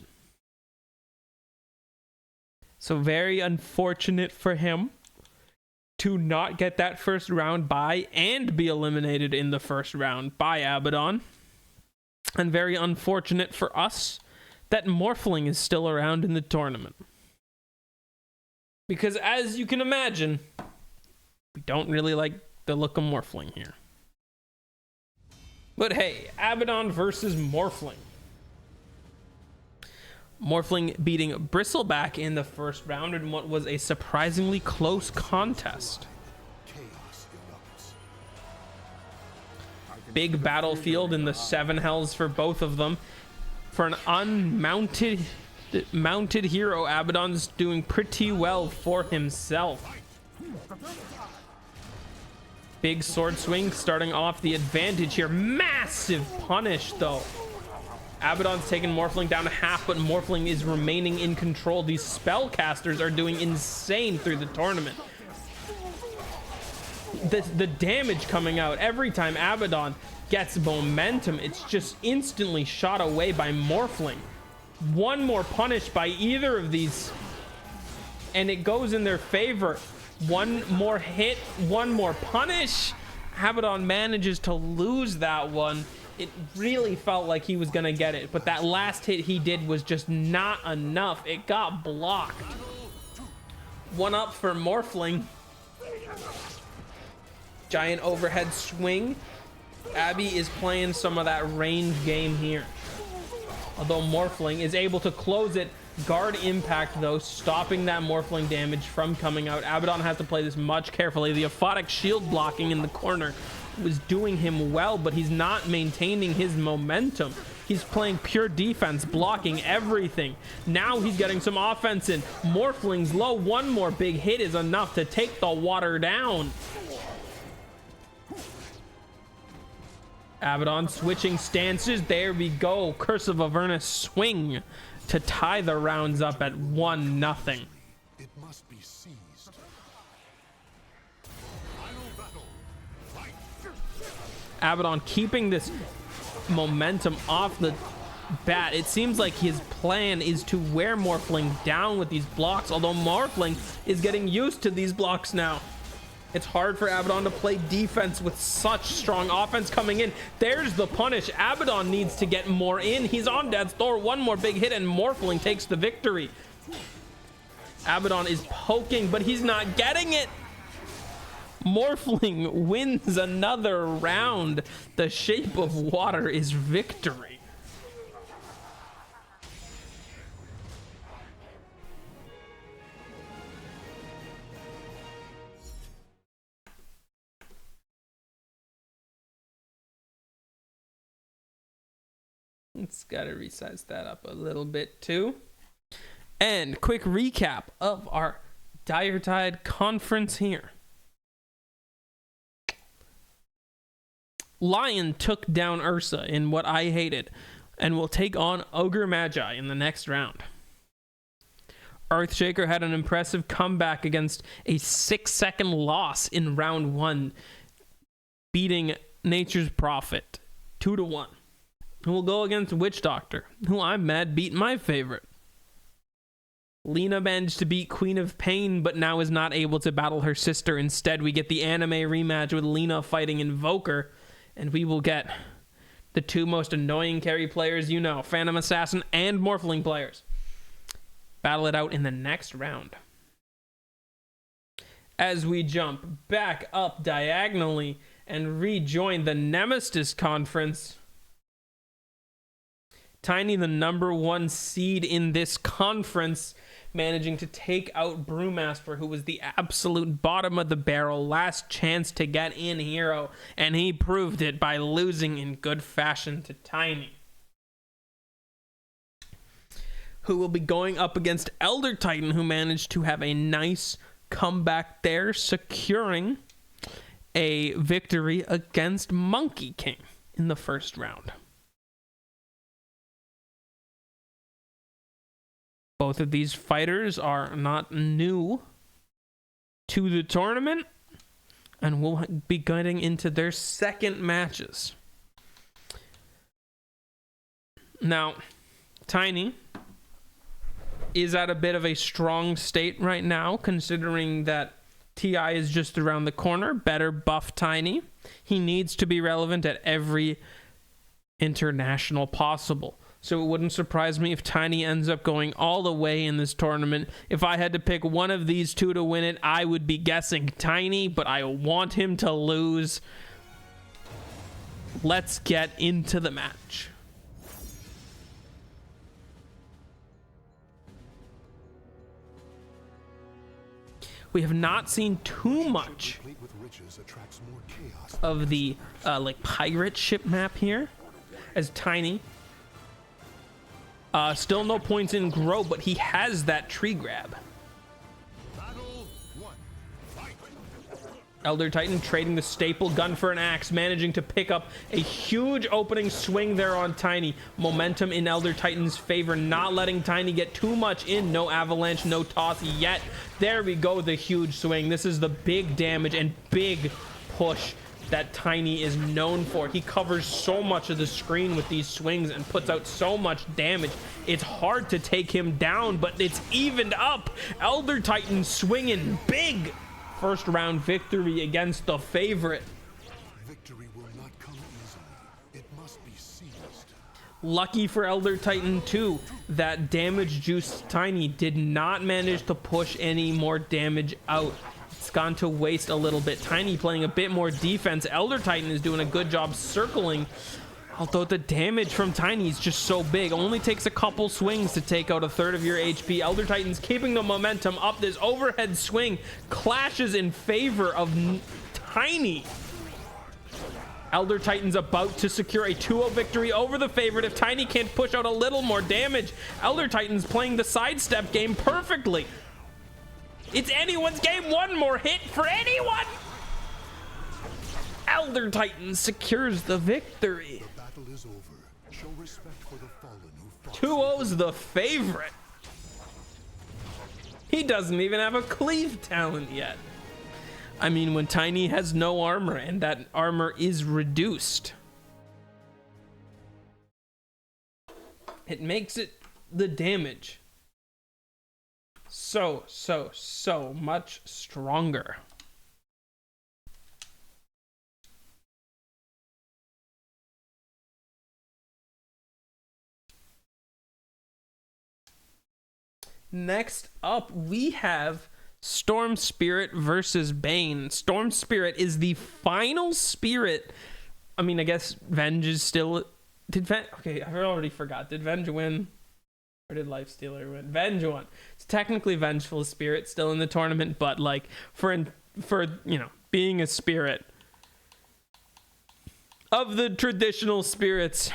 So very unfortunate for him to not get that first round bye and be eliminated in the first round by Abaddon. And very unfortunate for us that Morphling is still around in the tournament. Because as you can imagine, we don't really like the look of Morphling here. But hey, Abaddon versus Morphling. Morphling beating Bristleback in the first round in what was a surprisingly close contest. Big battlefield in the 7 hells for both of them. For an unmounted hero, Abaddon's doing pretty well for himself. Big sword swing starting off the advantage here. Massive punish though. Abaddon's taken Morphling down to half, but Morphling is remaining in control. These spellcasters are doing insane through the tournament. The damage coming out every time Abaddon gets momentum, it's just instantly shot away by Morphling. One more punish by either of these, and it goes in their favor. One more hit, one more punish. Abaddon manages to lose that one. It really felt like he was gonna get it, but that last hit he did was just not enough. It got blocked. One up for Morphling. Giant overhead swing. Abby is playing some of that range game here. Although Morphling is able to close it. Guard impact though, stopping that Morphling damage from coming out. Abaddon has to play this much carefully. The aphotic shield blocking in the corner was doing him well, but he's not maintaining his momentum. He's playing pure defense, blocking everything. Now he's getting some offense in. Morphling's low. One more big hit is enough to take the water down. Abaddon switching stances. There we go. Curse of Avernus swing to tie the rounds up at 1-0. It must be seized. Abaddon keeping this momentum off the bat. It seems like his plan is to wear Morphling down with these blocks, although Morphling is getting used to these blocks now. It's hard for Abaddon to play defense with such strong offense coming in. There's the punish. Abaddon needs to get more in. He's on death's door. One more big hit and Morphling takes the victory. Abaddon is poking, but he's not getting it. Morphling wins another round. The shape of water is victory. It's got to resize that up a little bit too. And quick recap of our Dire Tide conference here. Lion took down Ursa in what I hated and will take on Ogre Magi in the next round. Earthshaker had an impressive comeback against a 6-second loss in round 1, beating Nature's Prophet 2-1. Who will go against Witch Doctor, who I'm mad beat my favorite. Lena managed to beat Queen of Pain, but now is not able to battle her sister. Instead, we get the anime rematch with Lena fighting Invoker, and we will get the two most annoying carry players you know, Phantom Assassin and Morphling players. Battle it out in the next round. As we jump back up diagonally and rejoin the Nemesis Conference, Tiny, the number 1 seed in this conference, managing to take out Brewmaster, who was the absolute bottom of the barrel, last chance to get in hero, and he proved it by losing in good fashion to Tiny. who will be going up against Elder Titan, who managed to have a nice comeback there, securing a victory against Monkey King in the first round. Both of these fighters are not new to the tournament, and we'll be getting into their second matches. Now, Tiny is at a bit of a strong state right now, considering that TI is just around the corner. Better buff Tiny. He needs to be relevant at every international possible. So it wouldn't surprise me if Tiny ends up going all the way in this tournament. If I had to pick one of these two to win it, I would be guessing Tiny, but I want him to lose. Let's get into the match. We have not seen too much of the like pirate ship map here, as Tiny still no points in grow, but he has that tree grab. Elder Titan trading the staple gun for an axe, managing to pick up a huge opening swing there on Tiny. Momentum in Elder Titan's favor, not letting Tiny get too much in. No avalanche, no toss yet. There we go, the huge swing. This is the big damage and big push that Tiny is known for. He covers so much of the screen with these swings and puts out so much damage. It's hard to take him down, but it's evened up. Elder Titan swinging big. First round victory against the favorite. Victory will not come easily. It must be seized. Lucky for Elder Titan too, that damage juice Tiny did not manage to push any more damage out. It's gone to waste a little bit. Tiny playing a bit more defense. Elder Titan is doing a good job circling, although the damage from Tiny is just so big. Only takes a couple swings to take out a third of your HP. Elder Titan's keeping the momentum up. This overhead swing clashes in favor of Tiny. Elder Titan's about to secure a 2-0 victory over the favorite if Tiny can't push out a little more damage. Elder Titan's playing the sidestep game perfectly. It's anyone's game. One more hit for anyone. Elder Titan secures the victory. The battle is over. Show respect for the fallen who fought. 2-0's the favorite. He doesn't even have a cleave talent yet. I mean, when Tiny has no armor and that armor is reduced, it makes it the damage so much stronger. Next up, we have Storm Spirit versus Bane. Storm Spirit is the final spirit. I mean, I guess Venge is still... Okay, I already forgot. Did Venge win? Or did Lifestealer win? Venge won. It's technically Vengeful Spirit still in the tournament, but like for you know, being a spirit of the traditional spirits,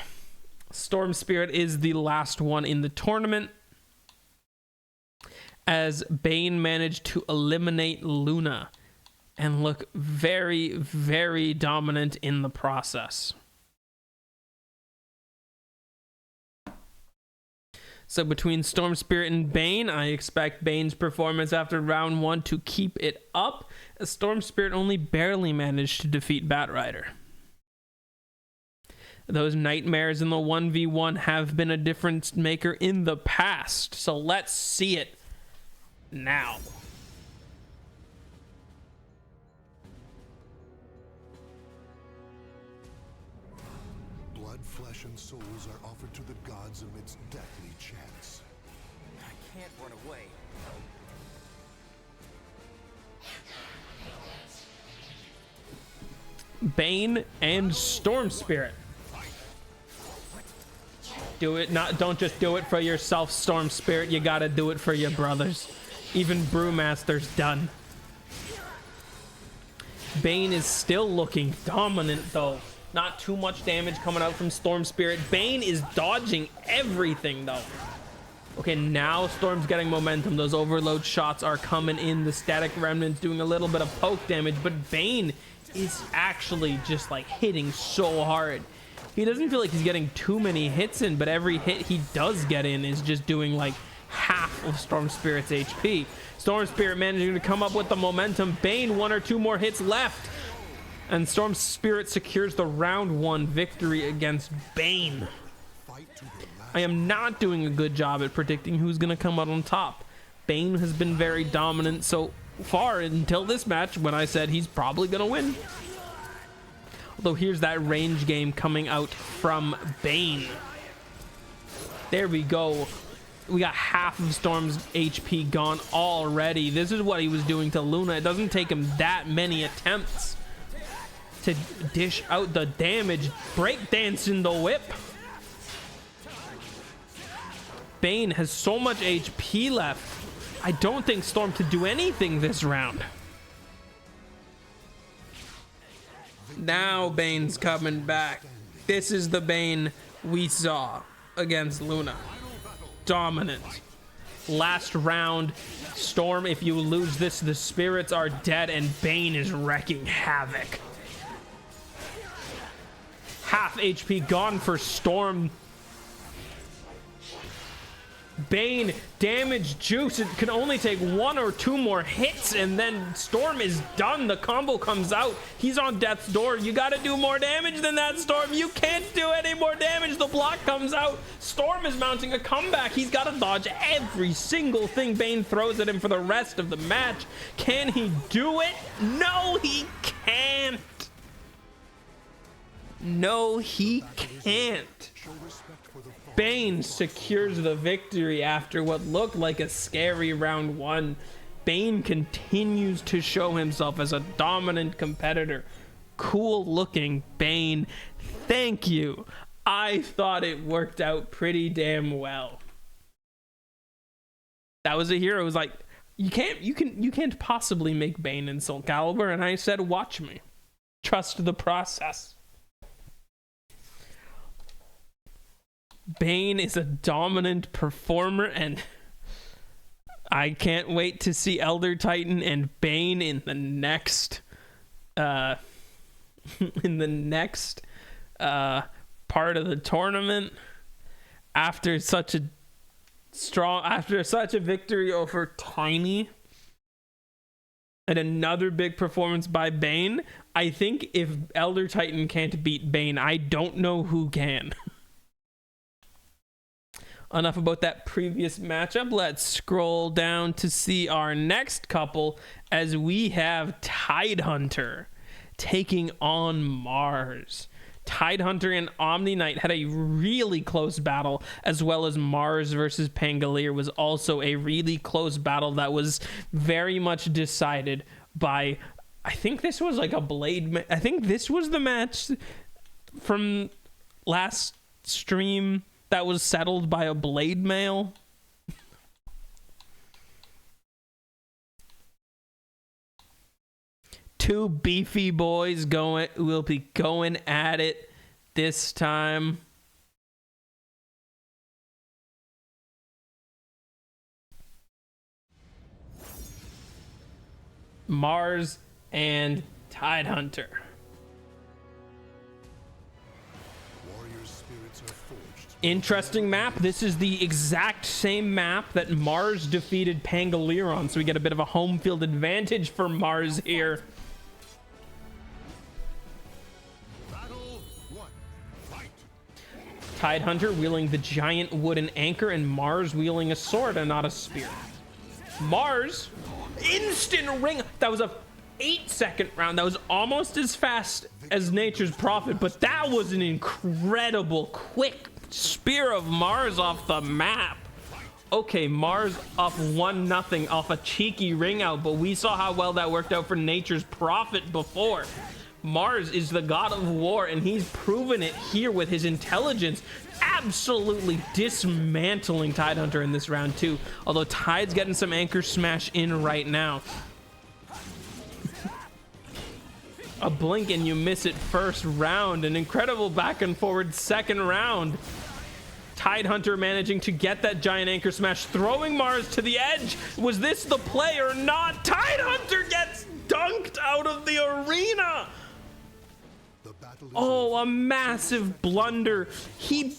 Storm Spirit is the last one in the tournament, as Bane managed to eliminate Luna and look very, very dominant in the process. So between Storm Spirit and Bane, I expect Bane's performance after round 1 to keep it up, as Storm Spirit only barely managed to defeat Batrider. Those nightmares in the 1v1 have been a difference maker in the past, so let's see it now. Blood, flesh, and souls are offered to the gods amidst deathly chants. I can't run away. Bane and Storm Spirit. Do it, don't just do it for yourself, Storm Spirit. You gotta do it for your brothers. Even Brewmaster's done. Bane is still looking dominant though. Not too much damage coming out from Storm Spirit. Bane is dodging everything though. Okay, now Storm's getting momentum. Those overload shots are coming in. The static remnant's doing a little bit of poke damage, but Bane is actually just like hitting so hard. He doesn't feel like he's getting too many hits in, but every hit he does get in is just doing like half of Storm Spirit's HP. Storm Spirit managing to come up with the momentum. Bane, 1 or 2 more hits left. And Storm Spirit secures the round 1 victory against Bane. I am not doing a good job at predicting who's going to come out on top. Bane has been very dominant so far until this match when I said he's probably going to win. Although here's that range game coming out from Bane. There we go. We got half of Storm's HP gone already. This is what he was doing to Luna. It doesn't take him that many attempts to dish out the damage. Breakdancing the whip. Bane has so much HP left. I don't think Storm could do anything this round. Now Bane's coming back. This is the Bane we saw against Luna. Dominant. Last round, Storm, if you lose this, the spirits are dead and Bane is wrecking havoc. Half HP gone for Storm. Bane, damage juice. It can only take 1 or 2 more hits and then Storm is done. The combo comes out. He's on death's door. You gotta do more damage than that, Storm. You can't do any more damage. The block comes out. Storm is mounting a comeback. He's gotta dodge every single thing Bane throws at him for the rest of the match. Can he do it? No, he can't. No, he can't. Bane secures the victory after what looked like a scary round 1. Bane continues to show himself as a dominant competitor. Cool looking Bane. Thank you. I thought it worked out pretty damn well. That was a hero. It was like, you can't possibly make Bane in Soul Calibur, and I said, watch me. Trust the process. Bane is a dominant performer, and I can't wait to see Elder Titan and Bane in the next part of the tournament. After such a victory over Tiny and another big performance by Bane, I think if Elder Titan can't beat Bane, I don't know who can. Enough about that previous matchup. Let's scroll down to see our next couple as we have Tidehunter taking on Mars. Tidehunter and Omni Knight had a really close battle, as well as Mars versus Pangolier was also a really close battle that was very much decided by, I think this was like a blade. I think this was the match from last stream that was settled by a blade mail. Two beefy boys will be going at it this time. Mars and Tidehunter. Interesting map. This is the exact same map that Mars defeated Pangolier on, so we get a bit of a home field advantage for Mars here. Battle 1. Fight. Tidehunter wielding the giant wooden anchor and Mars wielding a sword and not a spear. Mars, instant ring. That was a 8-second round. That was almost as fast as Nature's Prophet, but that was an incredible quick spear of Mars off the map. Okay, Mars up 1-0 off a cheeky ring out, but we saw how well that worked out for Nature's Prophet before. Mars is the god of war, and he's proven it here with his intelligence, absolutely dismantling Tidehunter in this round too, although Tide's getting some anchor smash in right now. A blink and you miss it first round. An incredible back and forward second round. Tidehunter managing to get that giant anchor smash, throwing Mars to the edge. Was this the play or not? Tidehunter gets dunked out of the arena. Oh, a massive blunder. He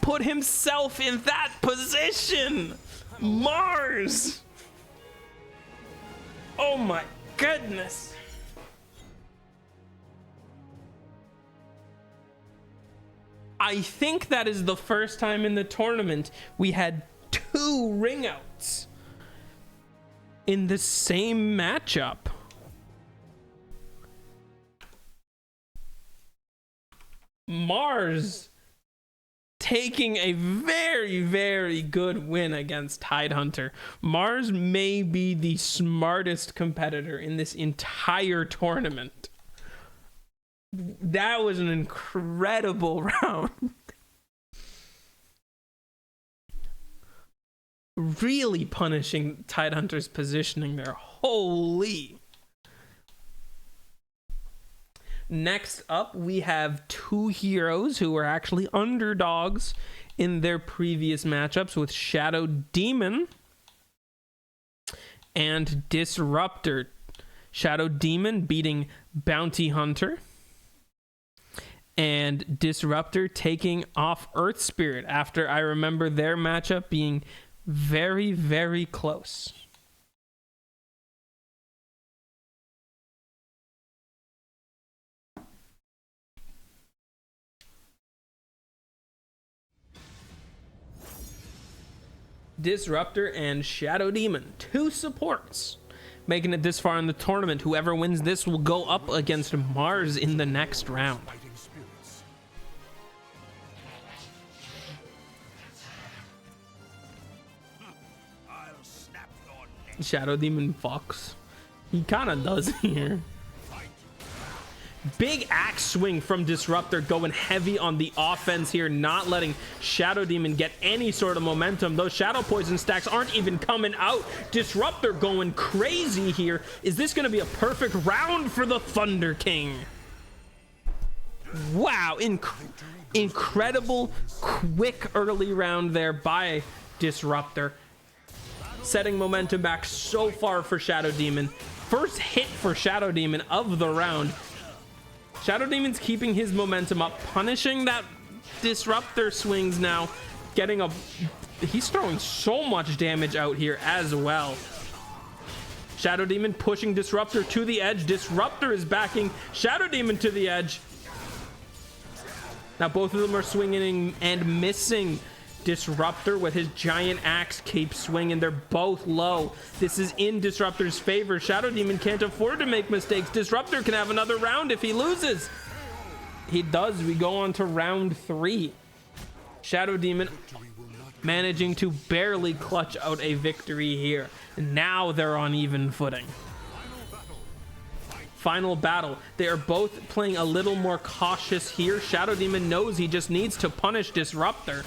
put himself in that position. Mars. Oh my goodness. I think that is the first time in the tournament we had 2 ring outs in the same matchup. Mars taking a very, very good win against Tidehunter. Mars may be the smartest competitor in this entire tournament. That was an incredible round. Really punishing Tidehunter's positioning there. Holy. Next up, we have 2 heroes who were actually underdogs in their previous matchups with Shadow Demon and Disruptor. Shadow Demon beating Bounty Hunter, and Disruptor taking off Earth Spirit after I remember their matchup being very, very close. Disruptor and Shadow Demon, 2 supports, making it this far in the tournament. Whoever wins this will go up against Mars in the next round. Shadow Demon Fox. He kind of does here. Big axe swing from Disruptor, going heavy on the offense here, not letting Shadow Demon get any sort of momentum. Those Shadow Poison stacks aren't even coming out. Disruptor going crazy here. Is this going to be a perfect round for the Thunder King? Wow, incredible quick early round there by Disruptor, setting momentum back so far for Shadow Demon. First hit for Shadow Demon of the round. Shadow Demon's keeping his momentum up, punishing that Disruptor swings now, getting a... He's throwing so much damage out here as well. Shadow Demon pushing Disruptor to the edge. Disruptor is backing Shadow Demon to the edge. Now both of them are swinging and missing. Disruptor with his giant axe keeps swinging. They're both low. This is in Disruptor's favor. Shadow Demon can't afford to make mistakes. Disruptor can have another round if he loses. He does. We go on to round 3. Shadow Demon managing to barely clutch out a victory here. Now they're on even footing. Final battle. They are both playing a little more cautious here. Shadow Demon knows he just needs to punish Disruptor.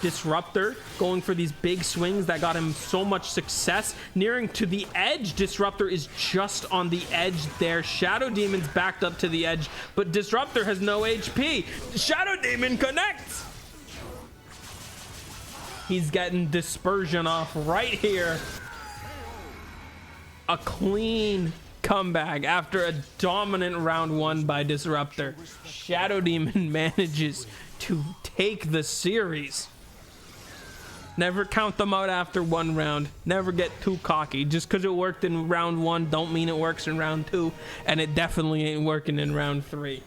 Disruptor going for these big swings that got him so much success. Nearing to the edge. Disruptor is just on the edge there. Shadow Demon's backed up to the edge, but Disruptor has no HP. Shadow Demon connects. He's getting dispersion off right here. A clean comeback after a dominant round 1 by Disruptor. Shadow Demon manages to take the series. Never count them out after 1 round. Never get too cocky. Just because it worked in round 1 don't mean it works in round 2, and it definitely ain't working in round 3.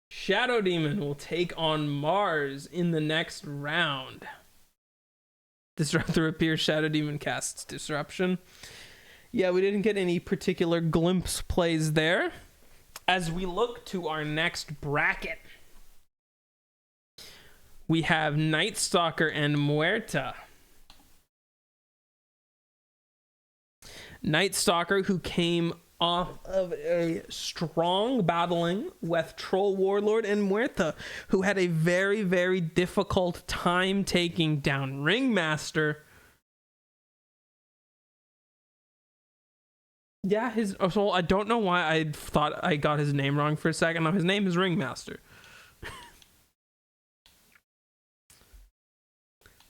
Shadow Demon will take on Mars in the next round. Disruptor appears. Shadow Demon casts Disruption. Yeah, we didn't get any particular glimpse plays there. As we look to our next bracket, we have Night Stalker and Muerta. Night Stalker, who came off of a strong battling with Troll Warlord, and Muerta, who had a very, very difficult time taking down Ringmaster. Yeah, so I don't know why I thought I got his name wrong for a second. No, his name is Ringmaster.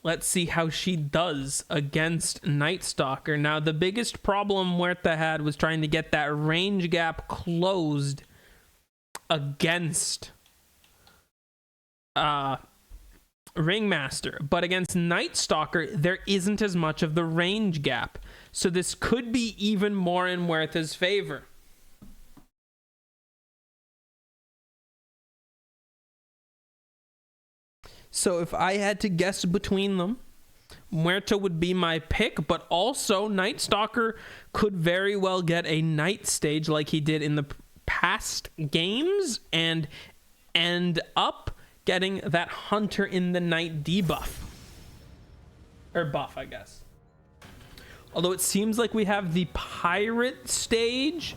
Let's see how she does against Night Stalker. Now, the biggest problem Muerta had was trying to get that range gap closed against Ringmaster. But against Night Stalker, there isn't as much of the range gap. So this could be even more in Muerta's favor. So if I had to guess between them, Muerta would be my pick, but also Night Stalker could very well get a night stage like he did in the past games and end up getting that Hunter in the Night debuff. Or buff, I guess. Although it seems like we have the pirate stage.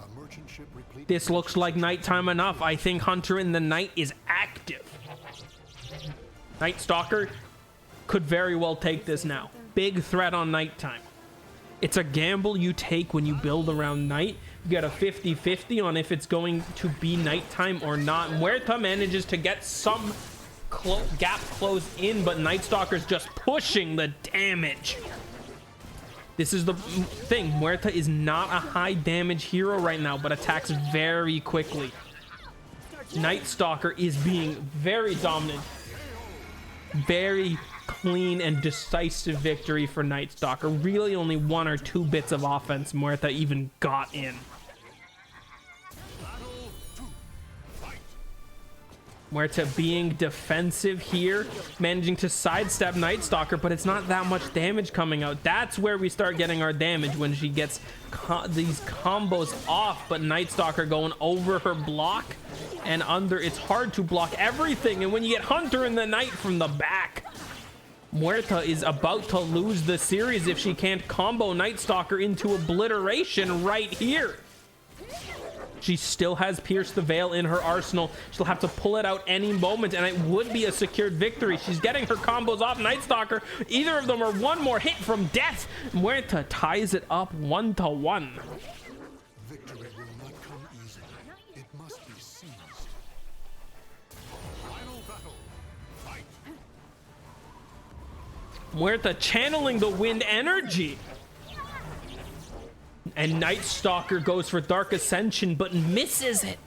A merchant ship replete. This looks like nighttime enough. I think Hunter in the Night is active. Night Stalker could very well take this now. Big threat on nighttime. It's a gamble you take when you build around night. You get a 50-50 on if it's going to be nighttime or not. Muerta manages to get some gap closed in, but Night Stalker's just pushing the damage. This is the thing. Muerta is not a high damage hero right now, but attacks very quickly. Night Stalker is being very dominant. Very clean and decisive victory for Night Stalker. Really only 1 or 2 bits of offense Muerta even got in. Muerta being defensive here, managing to sidestep Night Stalker, but it's not that much damage coming out. That's where we start getting our damage, when she gets these combos off, but Night Stalker going over her block and under. It's hard to block everything, and when you get Hunter in the Night from the back, Muerta is about to lose the series if she can't combo Night Stalker into obliteration right here. She still has Pierce the Veil in her arsenal. She'll have to pull it out any moment, and it would be a secured victory. She's getting her combos off Night Stalker. Either of them are one more hit from death. Muerta ties it up 1-1. Victory will not come easily. It must be seized. Final battle. Fight. Muerta channeling the wind energy. And Night Stalker goes for Dark Ascension, but misses it.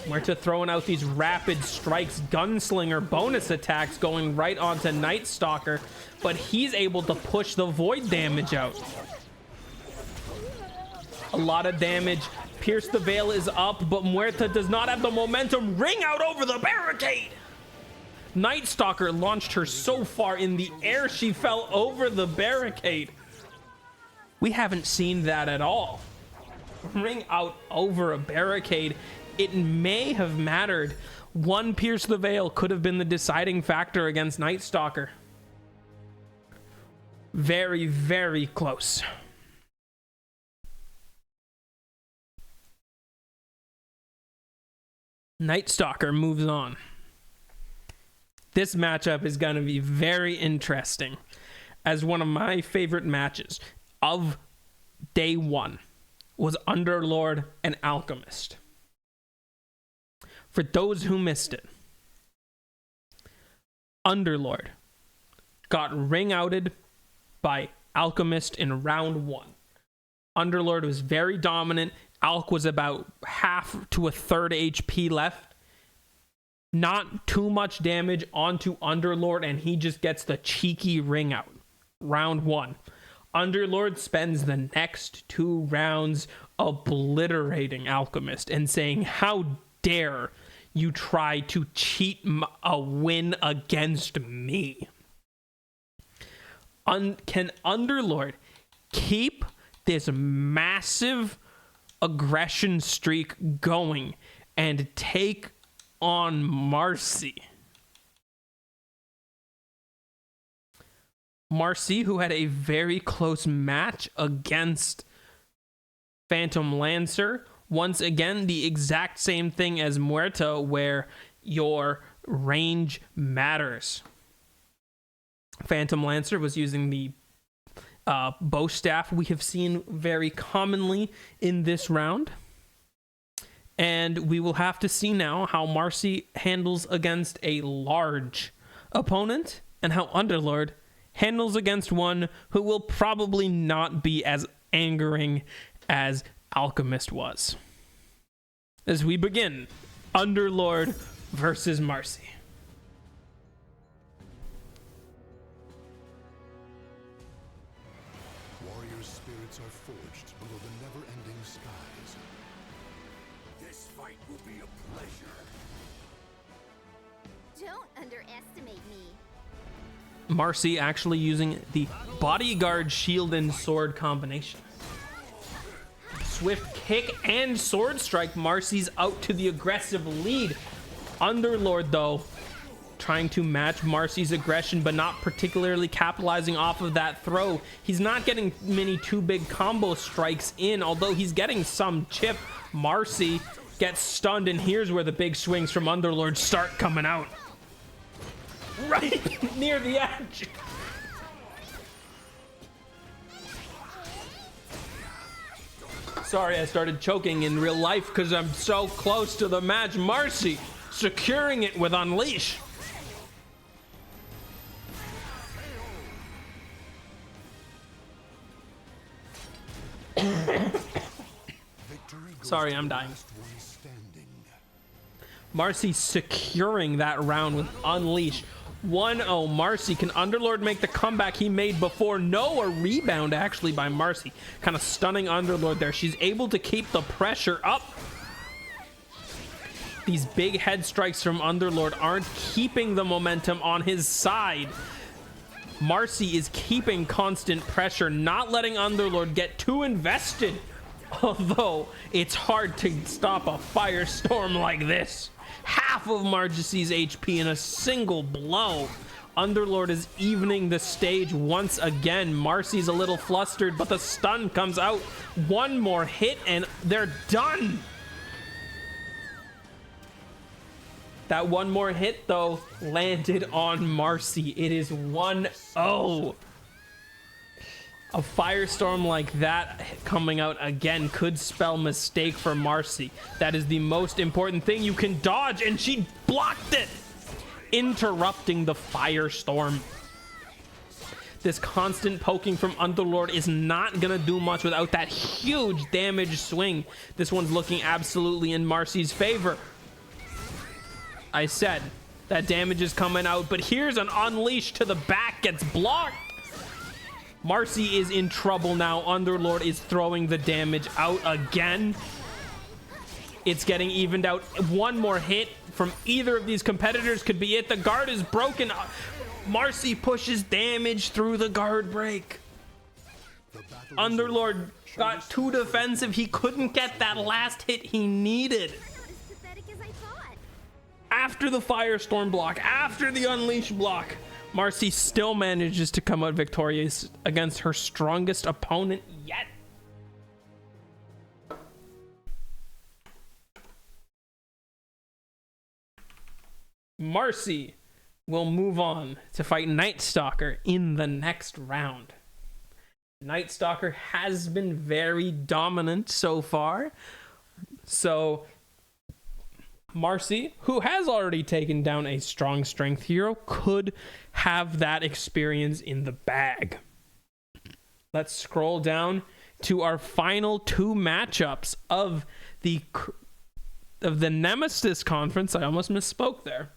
Muerta throwing out these rapid strikes, gunslinger bonus attacks going right onto Night Stalker, but he's able to push the void damage out. A lot of damage. Pierce the Veil is up, but Muerta does not have the momentum. Ring out over the barricade. Night Stalker launched her so far in the air, she fell over the barricade. We haven't seen that at all. Ring out over a barricade. It may have mattered. One Pierce the Veil could have been the deciding factor against Night Stalker. Very, very close. Night Stalker moves on. This matchup is going to be very interesting, as one of my favorite matches of day one was Underlord and Alchemist. For those who missed it, Underlord got ring outed by Alchemist in round 1. Underlord was very dominant. Alch was about half to a third HP left. Not too much damage onto Underlord, and he just gets the cheeky ring out. Round 1. Underlord spends the next 2 rounds obliterating Alchemist and saying, "How dare you try to cheat a win against me?" Can Underlord keep this massive aggression streak going and take on Marcy? Marcy, who had a very close match against Phantom Lancer. Once again, the exact same thing as Muerta, where your range matters. Phantom Lancer was using the bow staff we have seen very commonly in this round. And we will have to see now how Marcy handles against a large opponent and how Underlord handles against one who will probably not be as angering as Alchemist was. As we begin, Underlord versus Marcy. Warrior spirits are forged below the never-ending skies. This fight will be a pleasure. Don't underestimate me. Marcy actually using the bodyguard shield and sword combination. Swift kick and sword strike. Marcy's out to the aggressive lead. Underlord, though, trying to match Marcy's aggression, but not particularly capitalizing off of that throw. He's not getting many two big combo strikes in, although he's getting some chip. Marcy gets stunned, and here's where the big swings from Underlord start coming out. Right near the edge. Sorry, I started choking in real life because I'm so close to the match. Marcy securing it with Unleash. Sorry, I'm dying. Marcy securing that round with Unleash. 1-0 Marcy. Can Underlord make the comeback he made before? No, a rebound actually by Marcy. Kind of stunning Underlord there. She's able to keep the pressure up. These big head strikes from Underlord aren't keeping the momentum on his side. Marcy is keeping constant pressure, not letting Underlord get too invested. Although it's hard to stop a firestorm like this. Half of Marcy's HP in a single blow. Underlord is evening the stage once again. Marcy's a little flustered, but the stun comes out. One more hit and they're done. That one more hit, though, landed on Marcy. It is 1-0. A firestorm like that coming out again could spell mistake for Marcy. That is the most important thing. You can dodge, and she blocked it, interrupting the firestorm. This constant poking from Underlord is not gonna do much without that huge damage swing. This one's looking absolutely in Marcy's favor. I said that damage is coming out, but here's an Unleash to the back, gets blocked. Marcy is in trouble now. Underlord is throwing the damage out again. It's getting evened out. One more hit from either of these competitors could be it. The guard is broken. Marcy pushes damage through the guard break. Underlord got too defensive. He couldn't get that last hit he needed. After the firestorm block, after the Unleash block, Marcy still manages to come out victorious against her strongest opponent yet. Marcy will move on to fight Night Stalker in the next round. Night Stalker has been very dominant so far. So Marcy, who has already taken down a strong strength hero, could have that experience in the bag. Let's scroll down to our final two matchups of the Nemesis Conference. I almost misspoke there.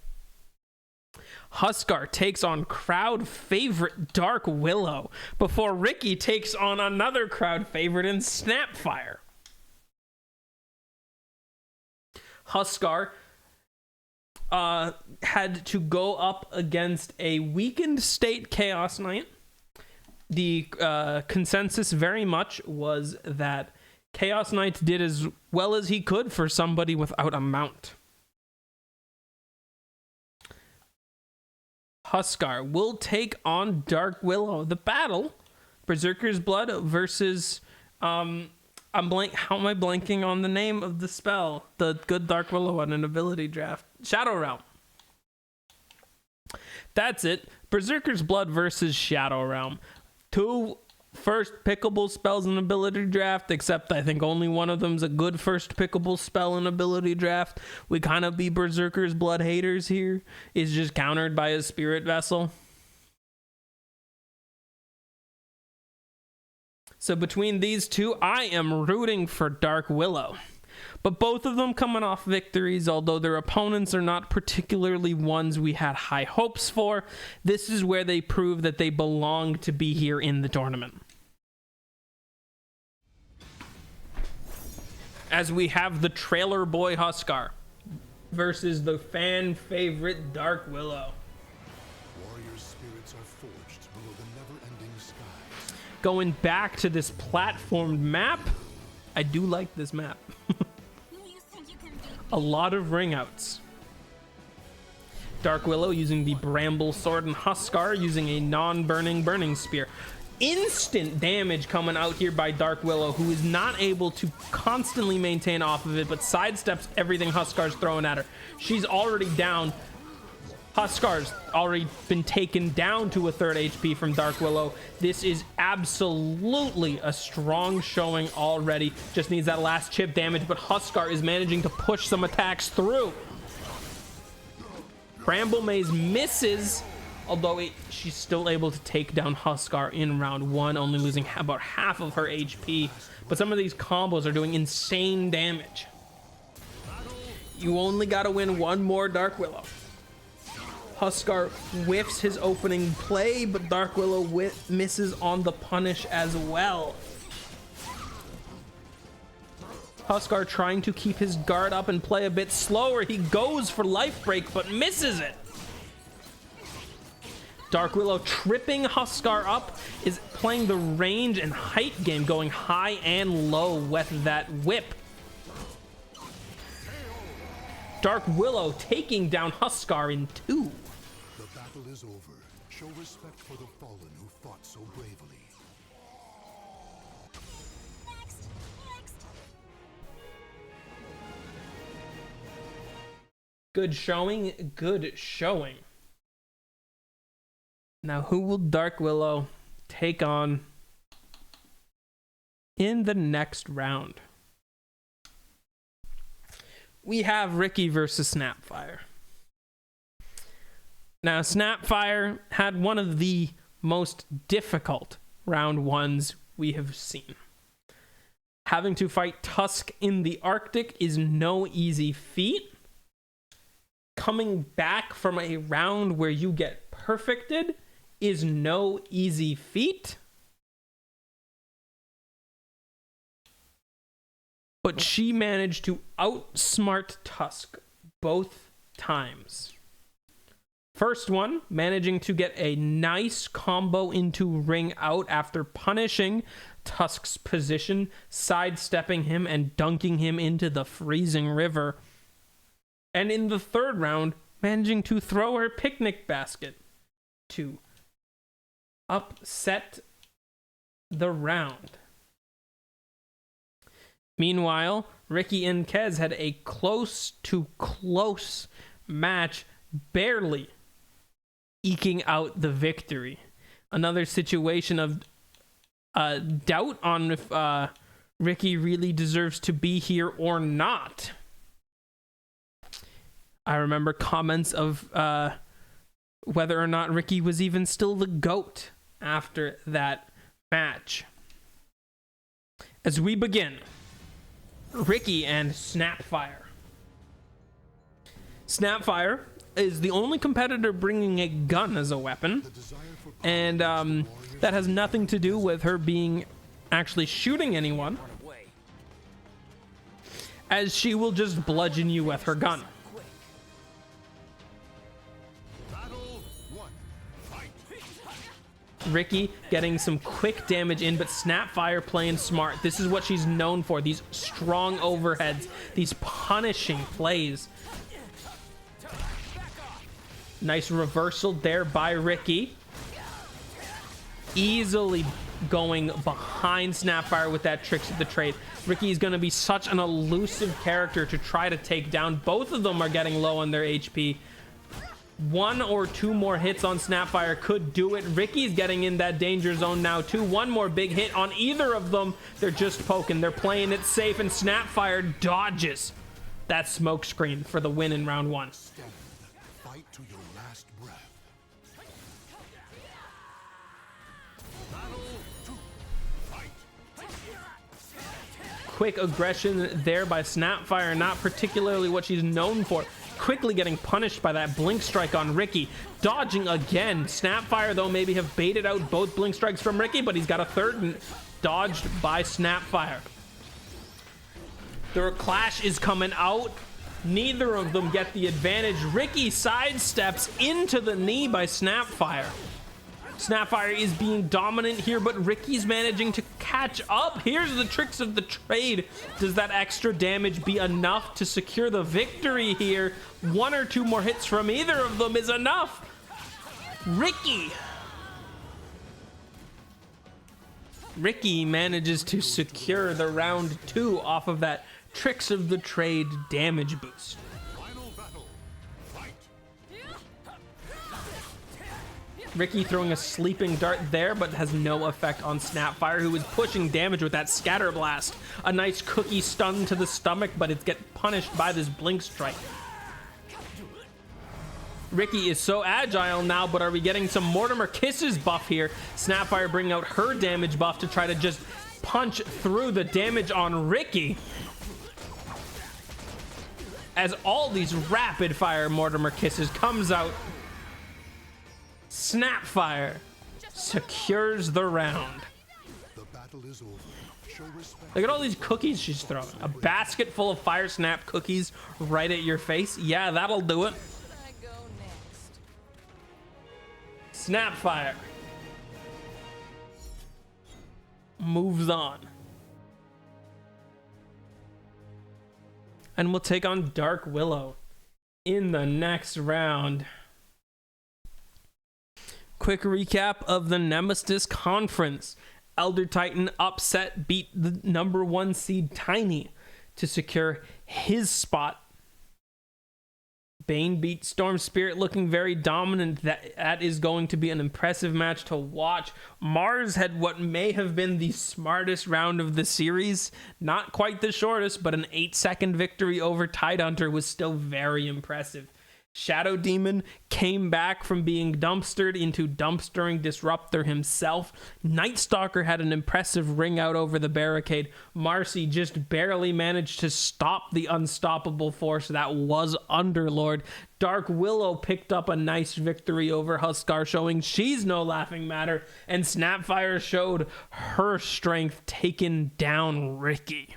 Huskar takes on crowd favorite Dark Willow before Ricky takes on another crowd favorite in Snapfire. Huskar had to go up against a weakened state Chaos Knight. The consensus very much was that Chaos Knight did as well as he could for somebody without a mount. Huskar will take on Dark Willow. The battle, Berserker's Blood versus how am I blanking on the name of the spell? The good Dark Willow on an ability draft. Shadow Realm. That's it. Berserker's Blood versus Shadow Realm. Two first pickable spells and ability draft, except I think only one of them's a good first pickable spell and ability draft. We kind of be Berserker's Blood haters here. Is just countered by a Spirit Vessel. So between these two, I am rooting for Dark Willow. But both of them coming off victories, although their opponents are not particularly ones we had high hopes for. This is where they prove that they belong to be here in the tournament. As we have the trailer boy Huskar versus the fan favorite Dark Willow. Warrior spirits are forged below the never-ending skies. Going back to this platformed map, I do like this map. A lot of ring outs. Dark Willow using the Bramble Sword and Huskar using a non-burning Burning Spear. Instant damage coming out here by Dark Willow, who is not able to constantly maintain off of it, but sidesteps everything Huskar's throwing at her. She's already down. Huskar's already been taken down to a 3rd HP from Dark Willow. This is absolutely a strong showing already. Just needs that last chip damage, but Huskar is managing to push some attacks through. Bramble Maze misses, although she's still able to take down Huskar in round 1, only losing about half of her HP. But some of these combos are doing insane damage. You only gotta win one more, Dark Willow. Huskar whiffs his opening play, but Dark Willow misses on the punish as well. Huskar trying to keep his guard up and play a bit slower. He goes for life break, but misses it. Dark Willow tripping Huskar up, is playing the range and height game, going high and low with that whip. Dark Willow taking down Huskar in 2. The battle is over. Show respect for the fallen who fought so bravely. Good showing, good showing. Now, who will Dark Willow take on in the next round? We have Ricky versus Snapfire. Now, Snapfire had one of the most difficult round 1s we have seen. Having to fight Tusk in the Arctic is no easy feat. Coming back from a round where you get perfected is no easy feat. But she managed to outsmart Tusk both times. First one, managing to get a nice combo into ring out after punishing Tusk's position, sidestepping him and dunking him into the freezing river. And in the 3rd round, managing to throw her picnic basket to upset the round. Meanwhile, Ricky and Kez had a close to close match, barely eking out the victory. Another situation of doubt on if Ricky really deserves to be here or not. I remember comments of whether or not Ricky was even still the GOAT after that match. As we begin, Ricky and Snapfire. Snapfire is the only competitor bringing a gun as a weapon, and that has nothing to do with her being actually shooting anyone, as she will just bludgeon you with her gun. Ricky getting some quick damage in, but Snapfire playing smart. This is what she's known for, these strong overheads, these punishing plays. Nice reversal there by Ricky. Easily going behind Snapfire with that tricks of the trade. Ricky is going to be such an elusive character to try to take down. Both of them are getting low on their HP. 1 or 2 more hits on Snapfire could do it. Ricky's getting in that danger zone now too. 1 more big hit on either of them. They're just poking. They're playing it safe, and Snapfire dodges that smoke screen for the win in round 1. Stand. Fight to your last breath. Quick aggression there by Snapfire, not particularly what she's known for. Quickly getting punished by that blink strike on Ricky. Dodging again. Snapfire, though, maybe have baited out both blink strikes from Ricky, but he's got a third and dodged by Snapfire. The clash is coming out. Neither of them get the advantage. Ricky sidesteps into the knee by Snapfire. Snapfire is being dominant here, but Ricky's managing to catch up. Here's the tricks of the trade. Does that extra damage be enough to secure the victory here? 1 or 2 more hits from either of them is enough. Ricky manages to secure the round 2 off of that tricks of the trade damage boost. Ricky throwing a sleeping dart there, but has no effect on Snapfire, who is pushing damage with that scatter blast. A nice cookie stun to the stomach, but it's get punished by this blink strike. Ricky is so agile now, but are we getting some Mortimer Kisses buff here? Snapfire bringing out her damage buff to try to just punch through the damage on Ricky. As all these rapid fire Mortimer Kisses comes out, Snapfire secures the round. The battle is over. Show respect. Look at all these cookies she's throwing. A basket full of Fire Snap cookies right at your face. Yeah, that'll do it. I go next. Snapfire moves on. And we'll take on Dark Willow in the next round. Quick recap of the Nemesis Conference. Elder Titan upset, beat the number 1 seed Tiny to secure his spot. Bane beat Storm Spirit, looking very dominant. That is going to be an impressive match to watch. Mars had what may have been the smartest round of the series. Not quite the shortest, but an 8-second victory over Tidehunter was still very impressive. Shadow Demon came back from being dumpstered into dumpstering Disruptor himself. Night Stalker had an impressive ring out over the barricade. Marcy just barely managed to stop the unstoppable force that was Underlord. Dark Willow picked up a nice victory over Huskar, showing she's no laughing matter. And Snapfire showed her strength, taking down Ricky.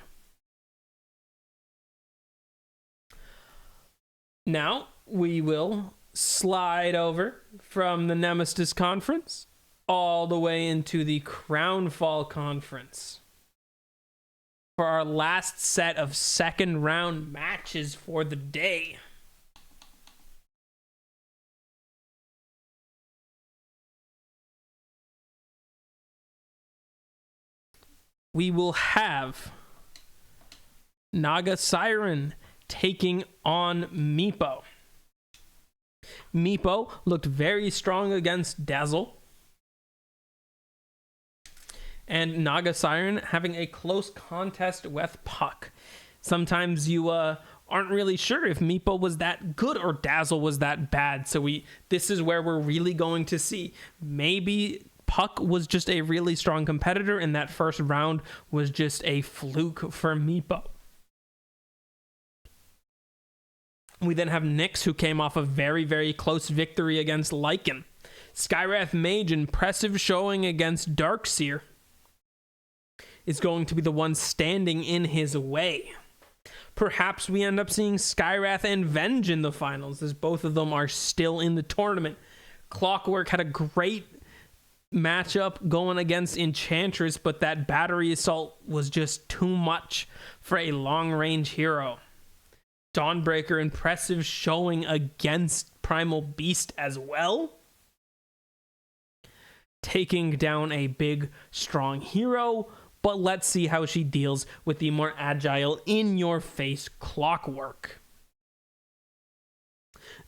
Now, we will slide over from the Nemesis Conference all the way into the Crownfall Conference for our last set of second round matches for the day. We will have Naga Siren taking on Meepo. Meepo looked very strong against Dazzle. And Naga Siren having a close contest with Puck. Sometimes you aren't really sure if Meepo was that good or Dazzle was that bad. So this is where we're really going to see. Maybe Puck was just a really strong competitor and that first round was just a fluke for Meepo. We then have Nyx, who came off a very, very close victory against Lycan. Skywrath Mage, impressive showing against Darkseer, is going to be the one standing in his way. Perhaps we end up seeing Skywrath and Venge in the finals, as both of them are still in the tournament. Clockwork had a great matchup going against Enchantress, but that battery assault was just too much for a long-range hero. Dawnbreaker, impressive showing against Primal Beast as well. Taking down a big, strong hero, but let's see how she deals with the more agile, in-your-face Clockwork.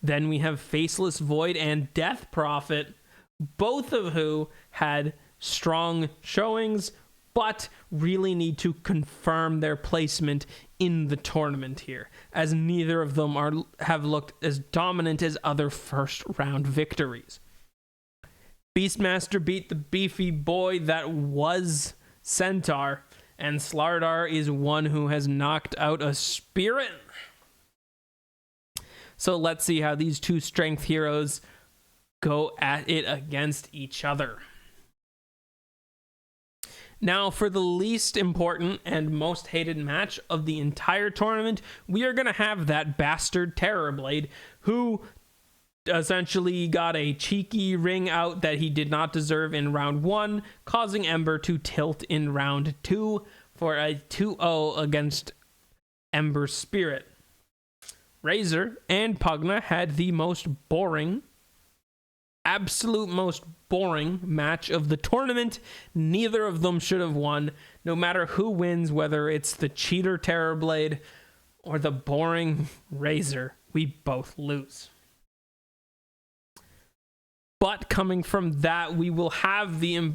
Then we have Faceless Void and Death Prophet, both of who had strong showings, but really need to confirm their placement in the tournament here, as neither of them have looked as dominant as other first round victories. Beastmaster beat the beefy boy that was Centaur, and Slardar is one who has knocked out a spirit. So let's see how these two strength heroes go at it against each other. Now, for the least important and most hated match of the entire tournament, we are going to have that bastard Terrorblade, who essentially got a cheeky ring out that he did not deserve in round 1, causing Ember to tilt in round 2 for a 2-0 against Ember's Spirit. Razor and Pugna had the most boring, absolute most boring match of the tournament. Neither of them should have won. No matter who wins, whether it's the cheater Terrorblade or the boring Razor, we both lose. But coming from that, we will have the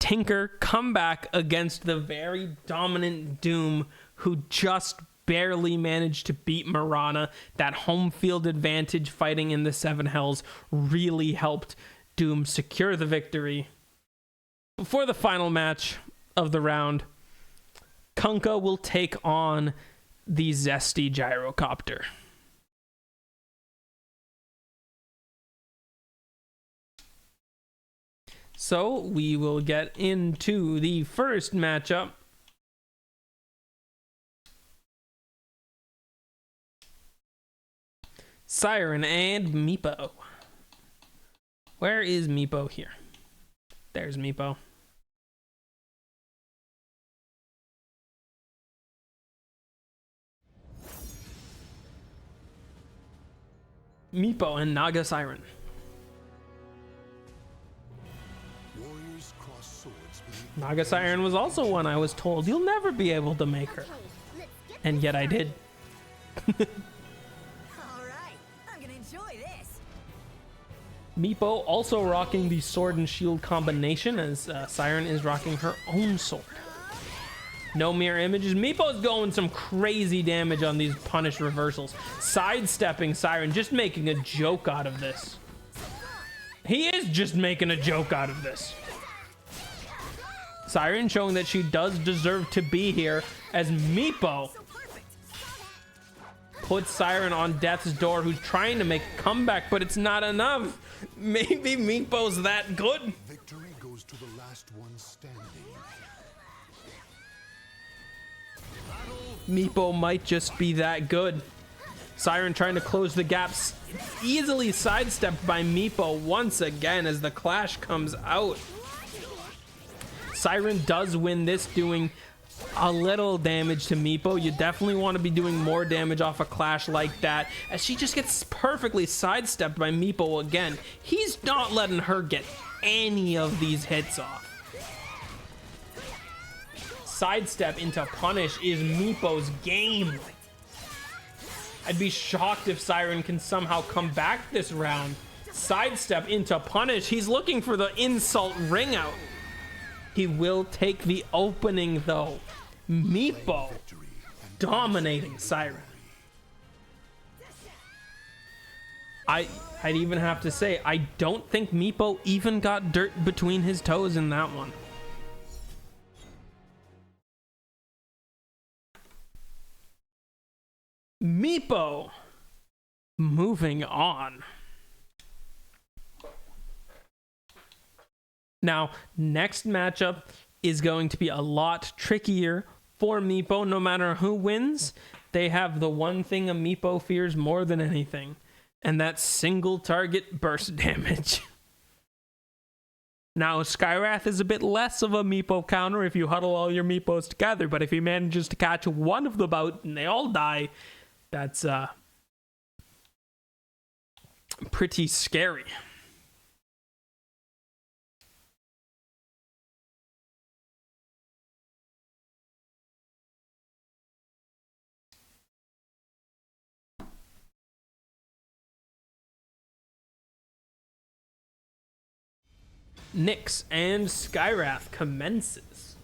Tinker come back against the very dominant Doom, who just barely managed to beat Mirana. That home field advantage fighting in the Seven Hells really helped Doom secure the victory. Before the final match of the round, Kunkka will take on the Zesty Gyrocopter. So we will get into the first matchup. Siren and Meepo. Where is Meepo here? There's Meepo. Meepo and Naga Siren. Warriors cross swords beneath Naga Siren was also one I was told you'll never be able to make her. Let's get And yet I did. Meepo also rocking the sword and shield combination, as Siren is rocking her own sword. No mirror images. Meepo's going some crazy damage on these punish reversals. Sidestepping Siren, just making a joke out of this. He is just making a joke out of this. Siren showing that she does deserve to be here, as Meepo puts Siren on death's door, who's trying to make a comeback, but it's not enough. Maybe Meepo's that good. victory goes to the last one standing. Meepo might just be that good. Siren trying to close the gaps, easily sidestepped by Meepo once again as the clash comes out. Siren does win this, doing a little damage to Meepo. You definitely want to be doing more damage off a clash like that, as she just gets perfectly sidestepped by Meepo again. He's not letting her get any of these hits off. Sidestep into punish is Meepo's game. I'd be shocked if Siren can somehow come back this round. Sidestep into punish. He's looking for the insult ring out. He will take the opening though. Meepo dominating Siren. I'd even have to say, I don't think Meepo even got dirt between his toes in that one. Meepo moving on. Now, next matchup is going to be a lot trickier for Meepo. No matter who wins, they have the one thing a Meepo fears more than anything, and that's single target burst damage. Now, Skywrath is a bit less of a Meepo counter if you huddle all your Meepos together, but if he manages to catch one of them out and they all die, that's pretty scary. Nyx and Skyrath commences.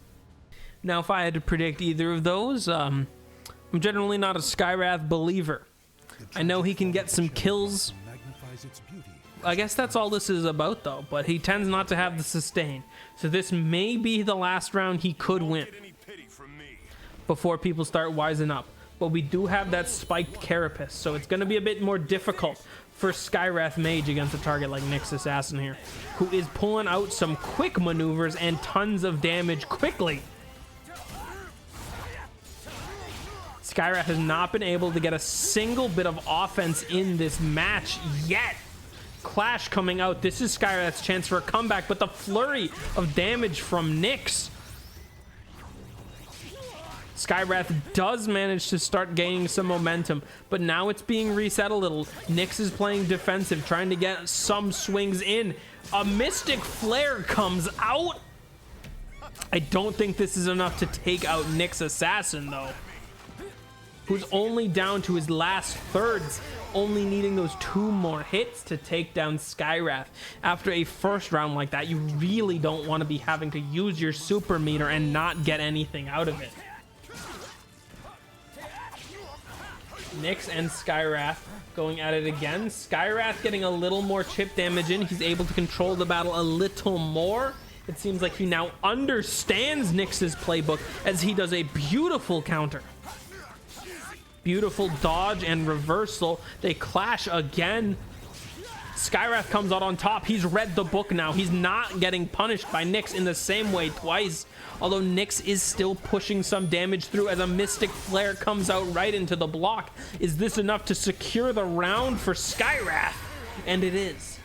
Now, if I had to predict either of those, I'm generally not a Skyrath believer. I know he can get some kills. Magnifies its beauty. I guess that's all this is about, though, but he tends not to have the sustain. So this may be the last round he could win Get any pity from me. before people start wising up. But we do have that spiked carapace, so it's going to be a bit more difficult for Skyrath Mage against a target like Nyx Assassin here, who is pulling out some quick maneuvers and tons of damage quickly. Skyrath has not been able to get a single bit of offense in this match yet. Clash coming out. This is Skyrath's chance for a comeback, but the flurry of damage from Nyx. Skyrath does manage to start gaining some momentum, but now it's being reset a little. Nyx is playing defensive, trying to get some swings in. A Mystic Flare comes out. I don't think this is enough to take out Nyx Assassin, though, who's only down to his last thirds, only needing those 2 more hits to take down Skyrath. After a first round like that, you really don't want to be having to use your super meter and not get anything out of it. Nyx and Skyrath going at it again. Skyrath getting a little more chip damage in. He's able to control the battle a little more. It seems like he now understands Nyx's playbook as he does a beautiful counter. Beautiful dodge and reversal. They clash again. Skyrath comes out on top. He's read the book now. He's not getting punished by Nyx in the same way twice. Although Nyx is still pushing some damage through as a Mystic Flare comes out right into the block. Is this enough to secure the round for Skyrath? And it is.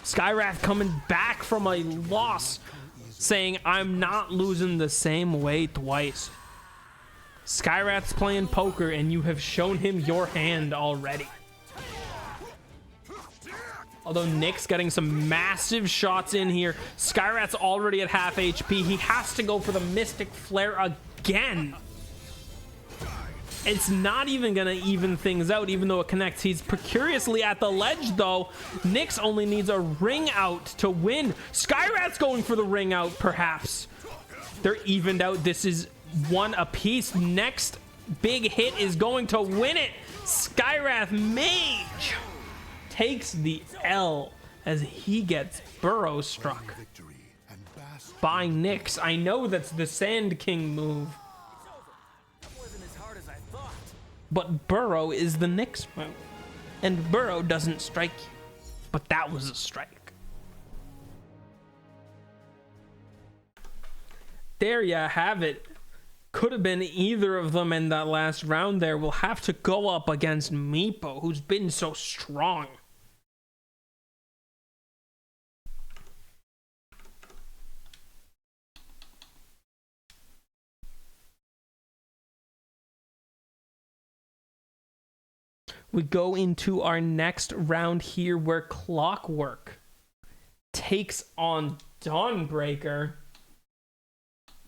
Skyrath coming back from a loss, saying, I'm not losing the same way twice. Skyrath's playing poker, and you have shown him your hand already. Although Nyx getting some massive shots in here. Skyrath's already at half HP. He has to go for the Mystic Flare again. It's not even gonna even things out, even though it connects. He's precariously at the ledge, though. Nyx only needs a ring out to win. Skyrath's going for the ring out, perhaps. They're evened out. This is 1 apiece. Next big hit is going to win it. Skyrath Mage takes the L as he gets burrow struck Victory and bask by Nyx. I know that's the Sand King move, but burrow is the Nyx move, and burrow doesn't strike you, but that was a strike. There you have it. Could have been either of them in that last round there. We'll have to go up against Meepo, who's been so strong. We go into our next round here where Clockwork takes on Dawnbreaker.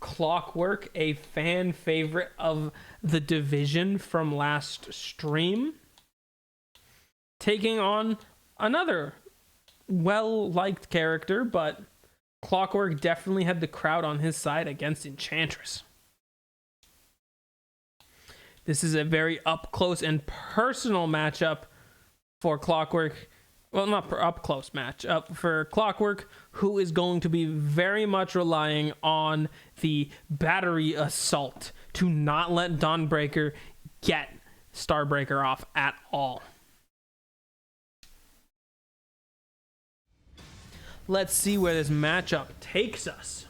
Clockwork, a fan favorite of the division from last stream, taking on another well-liked character, but Clockwork definitely had the crowd on his side against Enchantress. This is a very up-close and personal matchup for Clockwork. Well, not up-close matchup for Clockwork, who is going to be very much relying on the battery assault to not let Dawnbreaker get Starbreaker off at all. Let's see where this matchup takes us.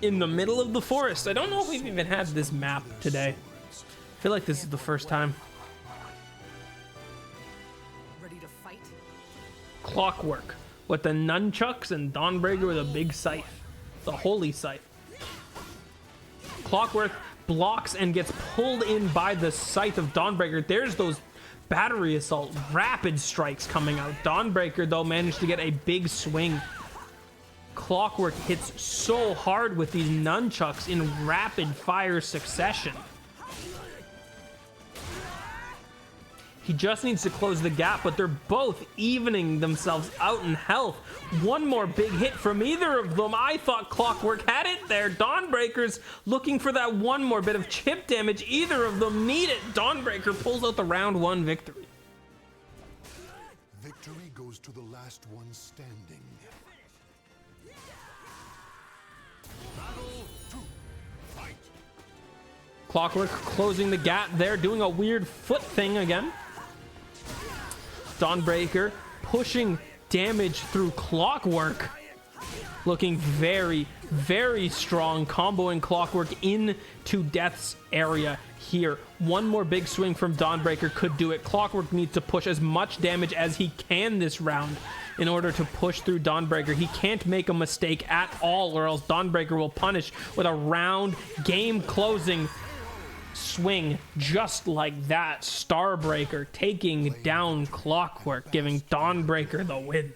In the middle of the forest. I don't know if we've even had this map today. I feel like this is the first time. Ready to fight? Clockwork with the nunchucks and Dawnbreaker with a big scythe. The holy scythe. Clockwork blocks and gets pulled in by the scythe of Dawnbreaker. There's those battery assault rapid strikes coming out. Dawnbreaker, though, managed to get a big swing. Clockwork hits so hard with these nunchucks in rapid fire succession. He just needs to close the gap, but they're both evening themselves out in health. One more big hit from either of them. I thought Clockwork had it there. Dawnbreaker's looking for that one more bit of chip damage. Either of them need it. Dawnbreaker pulls out the round 1 victory. Victory goes to the last one standing. Clockwork closing the gap there, doing a weird foot thing again. Dawnbreaker pushing damage through Clockwork. Looking very, very strong, comboing Clockwork into Death's area here. One more big swing from Dawnbreaker could do it. Clockwork needs to push as much damage as he can this round in order to push through Dawnbreaker. He can't make a mistake at all, or else Dawnbreaker will punish with a round game-closing swing just like that. Starbreaker taking down Clockwork, giving Dawnbreaker the win.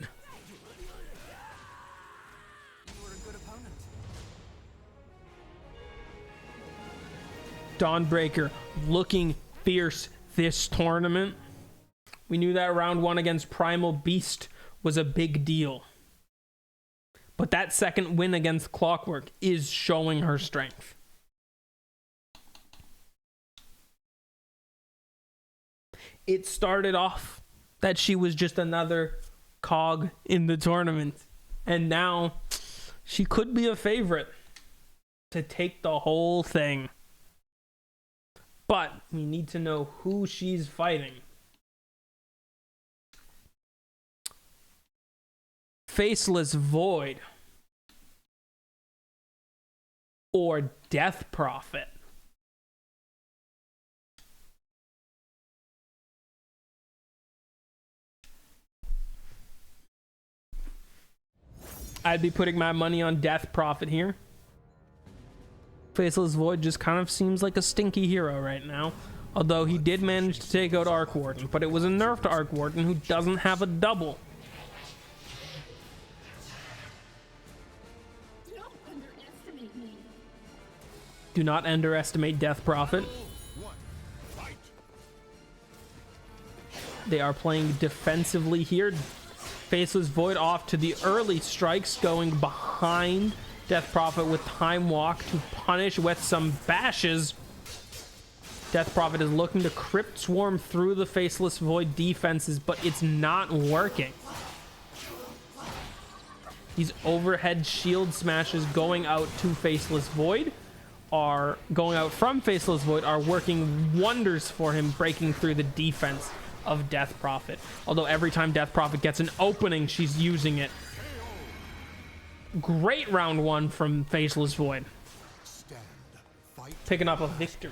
Dawnbreaker looking fierce this tournament. We knew that round 1 against Primal Beast was a big deal, but that second win against Clockwork is showing her strength. It started off that she was just another cog in the tournament, and now she could be a favorite to take the whole thing. But we need to know who she's fighting. Faceless Void or Death Prophet. I'd be putting my money on Death Prophet here. Faceless Void just kind of seems like a stinky hero right now. Although he did manage to take out Arc Warden, but it was a nerfed Arc Warden who doesn't have a double. Don't underestimate me. Do not underestimate Death Prophet. They are playing defensively here. Faceless Void off to the early strikes, going behind Death Prophet with Time Walk to punish with some bashes. Death Prophet is looking to Crypt Swarm through the Faceless Void defenses, but it's not working. These overhead shield smashes going out to Faceless Void are going out from Faceless Void are working wonders for him, breaking through the defense of Death Prophet. Although every time Death Prophet gets an opening, she's using it. Great round 1 from Faceless Void. Stand, fight, Picking up a victory.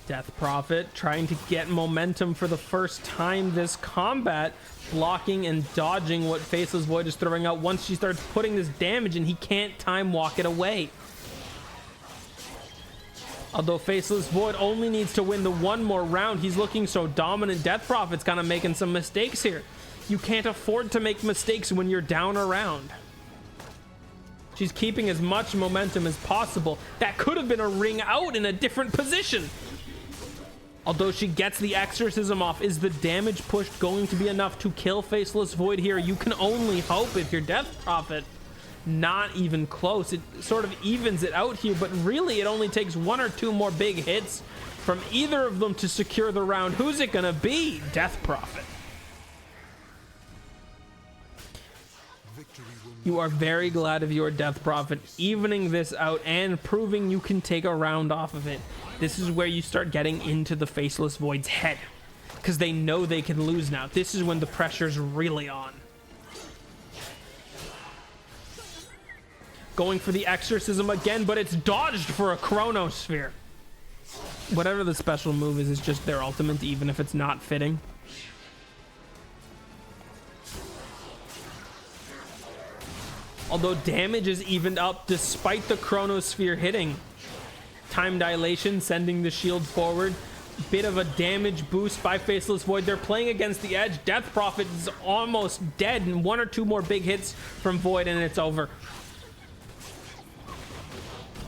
Death Prophet trying to get momentum for the first time this combat, blocking and dodging what Faceless Void is throwing out. Once she starts putting this damage in, he can't time walk it away. Although Faceless Void only needs to win the one more round, he's looking so dominant. Death Prophet's kind of making some mistakes here. You can't afford to make mistakes when you're down a round. She's keeping as much momentum as possible. That could have been a ring out in a different position. Although she gets the exorcism off, is the damage pushed going to be enough to kill Faceless Void here? You can only hope if you're Death Prophet. Not even close. It sort of evens it out here, but really it only takes 1 or 2 more big hits from either of them to secure the round. Who's it gonna be? Death Prophet. You are very glad of your Death Prophet evening this out and proving you can take a round off of it. This is where you start getting into the Faceless Void's head, because they know they can lose now. This is when the pressure's really on. Going for the exorcism again, but it's dodged for a Chronosphere. Whatever the special move is just their ultimate, even if it's not fitting. Although damage is evened up despite the Chronosphere hitting. Time dilation, sending the shield forward. bit of a damage boost by Faceless Void. They're playing against the edge. Death Prophet is almost dead, and 1 or 2 more big hits from Void, and it's over.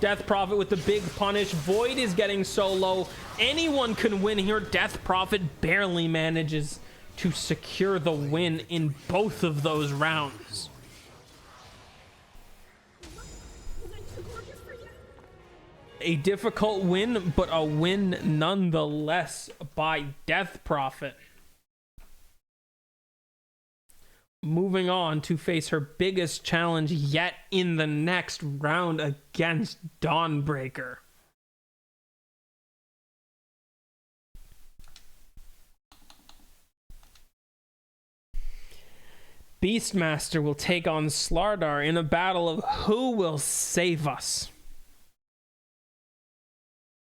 Death Prophet with the big punish. Void is getting so low. Anyone can win here. Death Prophet barely manages to secure the win in both of those rounds. A difficult win, but a win nonetheless by Death Prophet. Moving on to face her biggest challenge yet in the next round against Dawnbreaker. Beastmaster will take on Slardar in a battle of who will save us.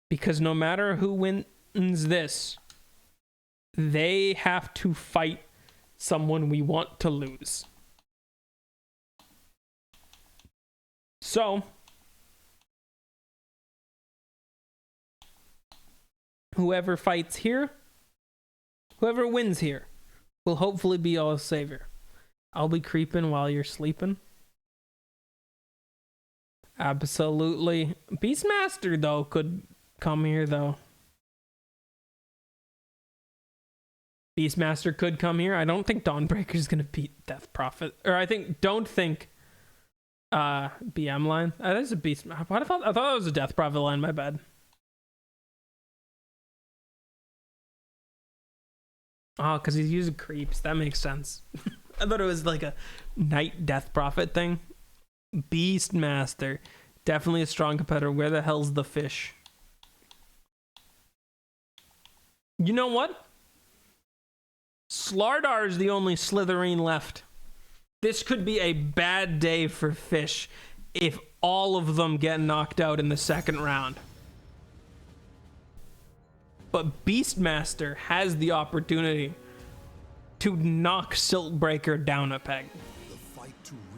Because no matter who wins this, they have to fight someone we want to lose. So, whoever fights here, whoever wins here, will hopefully be our savior. I'll be creeping while you're sleeping. Absolutely. Beastmaster, though, could come here, though. Beastmaster could come here. I don't think Dawnbreaker's gonna beat Death Prophet. Or don't think BM line. That is a Beast. I thought that was a Death Prophet line, my bad. Oh, because he's using creeps. That makes sense. I thought it was like a Knight Death Prophet thing. Beastmaster. Definitely a strong competitor. Where the hell's the fish? You know what? Slardar is the only Slytherin left. This could be a bad day for Fish if all of them get knocked out in the second round. But Beastmaster has the opportunity to knock Siltbreaker down a peg.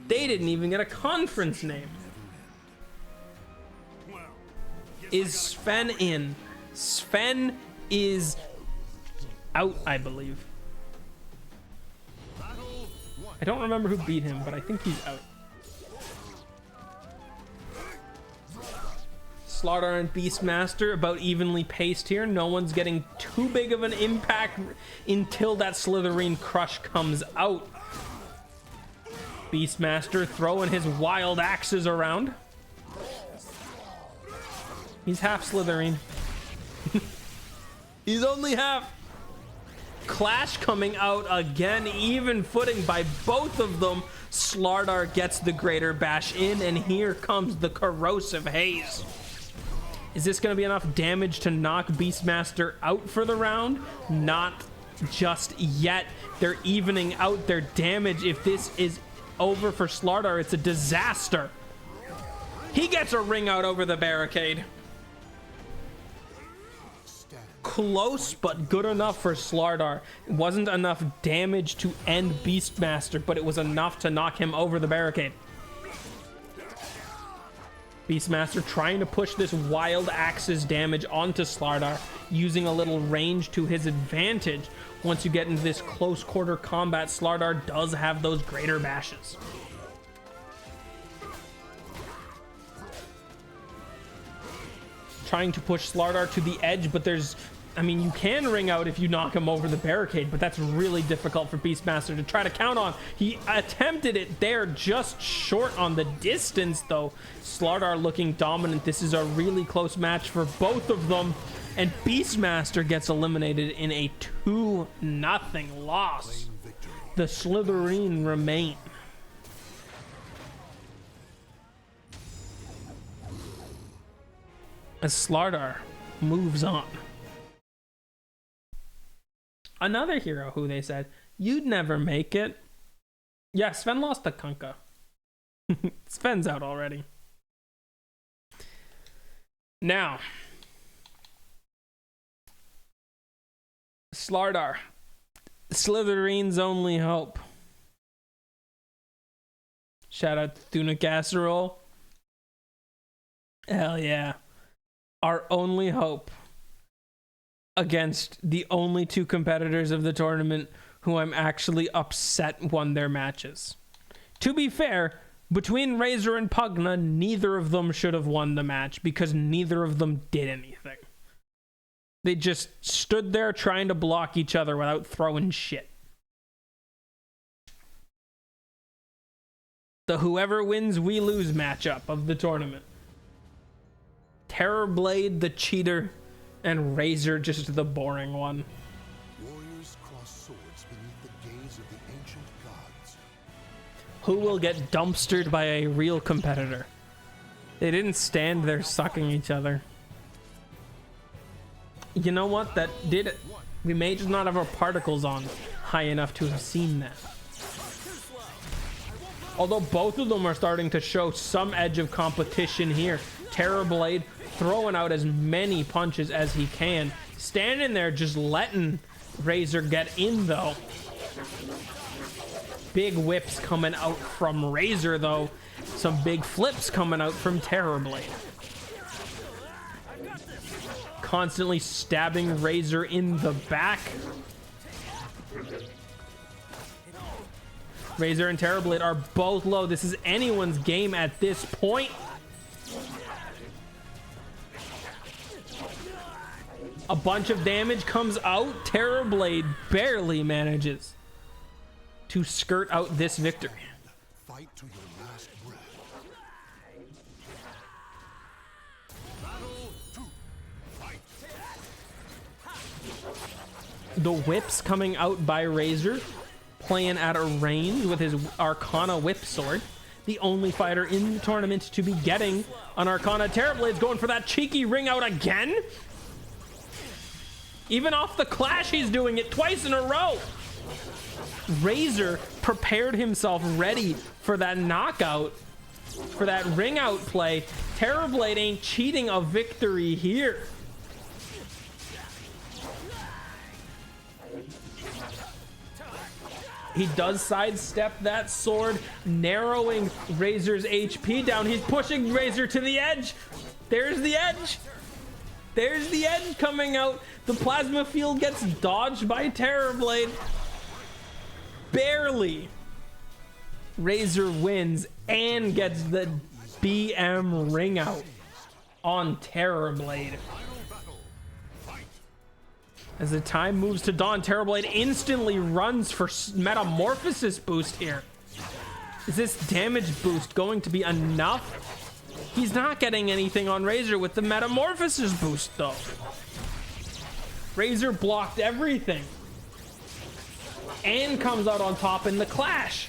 They didn't even get a conference name. Is Sven in? Sven is out, I believe. I don't remember who beat him, but I think he's out. Slardar and Beastmaster about evenly paced here. No one's getting too big of an impact until that Slytherin crush comes out. Beastmaster throwing his wild axes around. He's half Slytherin. He's only half. Clash coming out again, even footing by both of them. Slardar gets the greater bash in, and here comes the corrosive haze. Is this going to be enough damage to knock Beastmaster out for the round? Not just yet. They're evening out their damage. If this is over for Slardar, it's a disaster. He gets a ring out over the barricade. Close, but good enough for Slardar. It wasn't enough damage to end Beastmaster, but it was enough to knock him over the barricade. Beastmaster trying to push this wild axes damage onto Slardar, using a little range to his advantage. Once you get into this close quarter combat, Slardar does have those greater bashes. Trying to push Slardar to the edge, but you can ring out if you knock him over the barricade, but that's really difficult for Beastmaster to try to count on. He attempted it there, just short on the distance, though. Slardar looking dominant. This is a really close match for both of them, and Beastmaster gets eliminated in a 2-0 loss. The Slytherin remain. As Slardar moves on. Another hero who they said, you'd never make it. Yeah, Sven lost to Kunkka. Sven's out already. Now, Slardar, Slytherin's only hope. Shout out to Tuna Casserole. Hell yeah. Our only hope against the only two competitors of the tournament who I'm actually upset won their matches. To be fair, between Razor and Pugna, neither of them should have won the match because neither of them did anything. They just stood there trying to block each other without throwing shit. The whoever wins, we lose matchup of the tournament. Terrorblade, the cheater, and Razor, just the boring one. Warriors cross swords beneath the gaze of the ancient gods. Who will get dumpstered by a real competitor? They didn't stand there sucking each other. You know what? That did it. We may just not have our particles on high enough to have seen that. Although both of them are starting to show some edge of competition here. Terrorblade throwing out as many punches as he can. Standing there just letting Razor get in though. Big whips coming out from Razor though. Some big flips coming out from Terrorblade. Constantly stabbing Razor in the back. Razor and Terrorblade are both low. This is anyone's game at this point. A bunch of damage comes out. Terrorblade barely manages to skirt out this victory. Fight to your last breath. The whips coming out by Razor, playing at a range with his Arcana whip sword. The only fighter in the tournament to be getting an Arcana. Terrorblade's going for that cheeky ring out again. Even off the clash, he's doing it twice in a row. Razor prepared himself ready for that knockout, for that ring out play. Terrorblade ain't cheating a victory here. He does sidestep that sword, narrowing Razor's HP down. He's pushing Razor to the edge. There's the edge. There's the edge coming out. The plasma field gets dodged by Terrorblade. Barely. Razor wins and gets the BM ring out on Terrorblade. As the time moves to dawn, Terrorblade instantly runs for Metamorphosis boost here. Is this damage boost going to be enough? He's not getting anything on Razor with the Metamorphosis boost, though. Razor blocked everything. And comes out on top in the clash.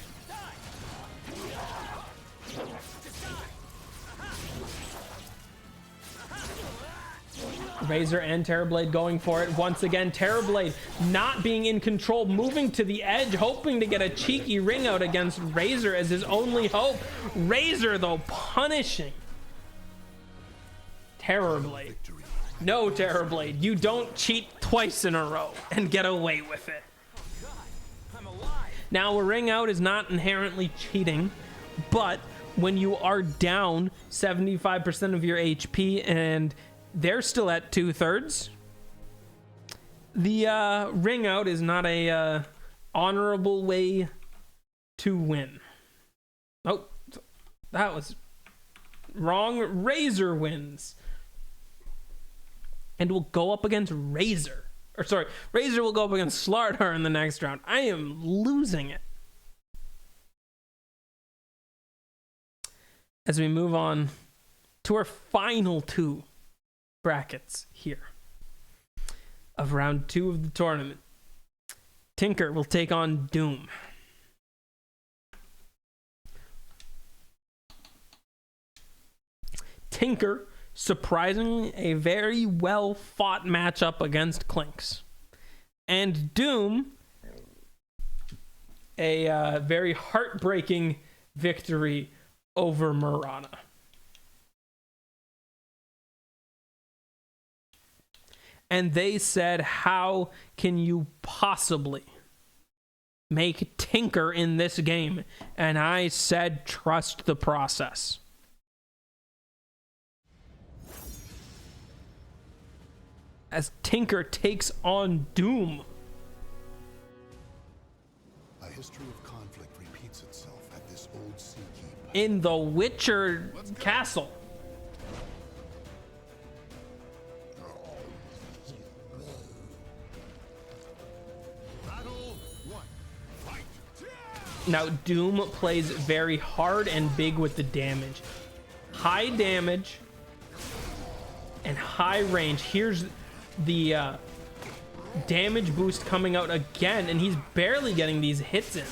Razor and Terrorblade going for it once again. Terrorblade not being in control, moving to the edge, hoping to get a cheeky ring out against Razor as his only hope. Razor, though, punishing Terrorblade. No, Terrorblade, you don't cheat twice in a row and get away with it. Now, a ring out is not inherently cheating, but when you are down 75% of your HP and they're still at 2/3, the ring out is not a honorable way to win. Oh, that was wrong. Razor wins. And will go up against Razor. Or sorry, Razor will go up against Slardar in the next round. I am losing it. As we move on to our final two brackets here of round 2 of the tournament. Tinker will take on Doom. Tinker, surprisingly, a very well fought matchup against Clinks. And Doom, a very heartbreaking victory over Murana. And they said, how can you possibly make Tinker in this game? And I said, trust the process. as Tinker takes on Doom. A history of conflict repeats itself at this old sea keep. In the Witcher castle. Battle 1. Fight. Now, Doom plays very hard and big with the damage. High damage and high range. Here's the damage boost coming out again, and he's barely getting these hits in.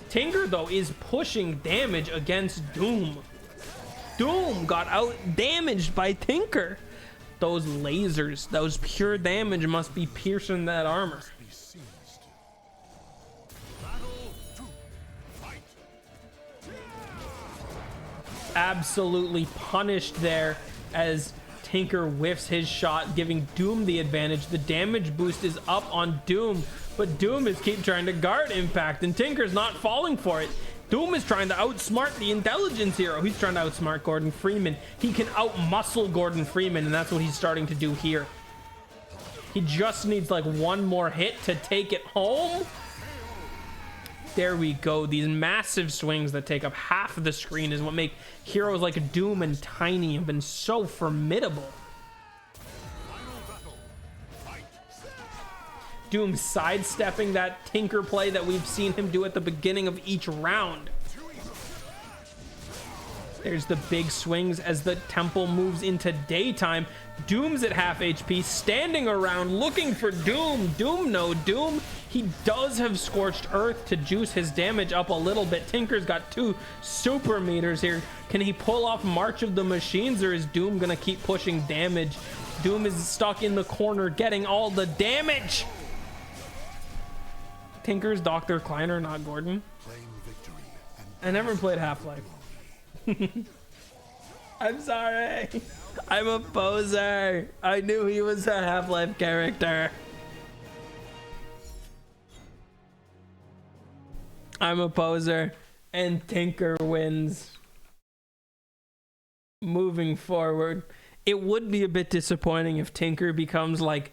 Tinker, though, is pushing damage against Doom. Doom got out damaged by Tinker. Those lasers, those pure damage must be piercing that armor. Be seized. Absolutely punished there as Tinker whiffs his shot, giving Doom the advantage. The damage boost is up on Doom, but Doom is keep trying to guard impact, and Tinker's not falling for it. Doom is trying to outsmart the intelligence hero. He's trying to outsmart Gordon Freeman. He can outmuscle Gordon Freeman, and that's what he's starting to do here. He just needs like one more hit to take it home. There we go. These massive swings that take up half of the screen is what make heroes like Doom and Tiny have been so formidable. Doom sidestepping that Tinker play that we've seen him do at the beginning of each round. There's the big swings as the temple moves into daytime. Doom's at half HP, standing around looking for Doom. Doom, no Doom. He does have Scorched Earth to juice his damage up a little bit. Tinker's got 2 super meters here. Can he pull off March of the Machines, or is Doom gonna keep pushing damage? Doom is stuck in the corner getting all the damage. Tinker's Dr. Kleiner, not Gordon. Claim victory and I never played Half-Life. I'm sorry. I'm a poser. I knew he was a Half-Life character. I'm a poser. And Tinker wins. Moving forward, it would be a bit disappointing if Tinker becomes like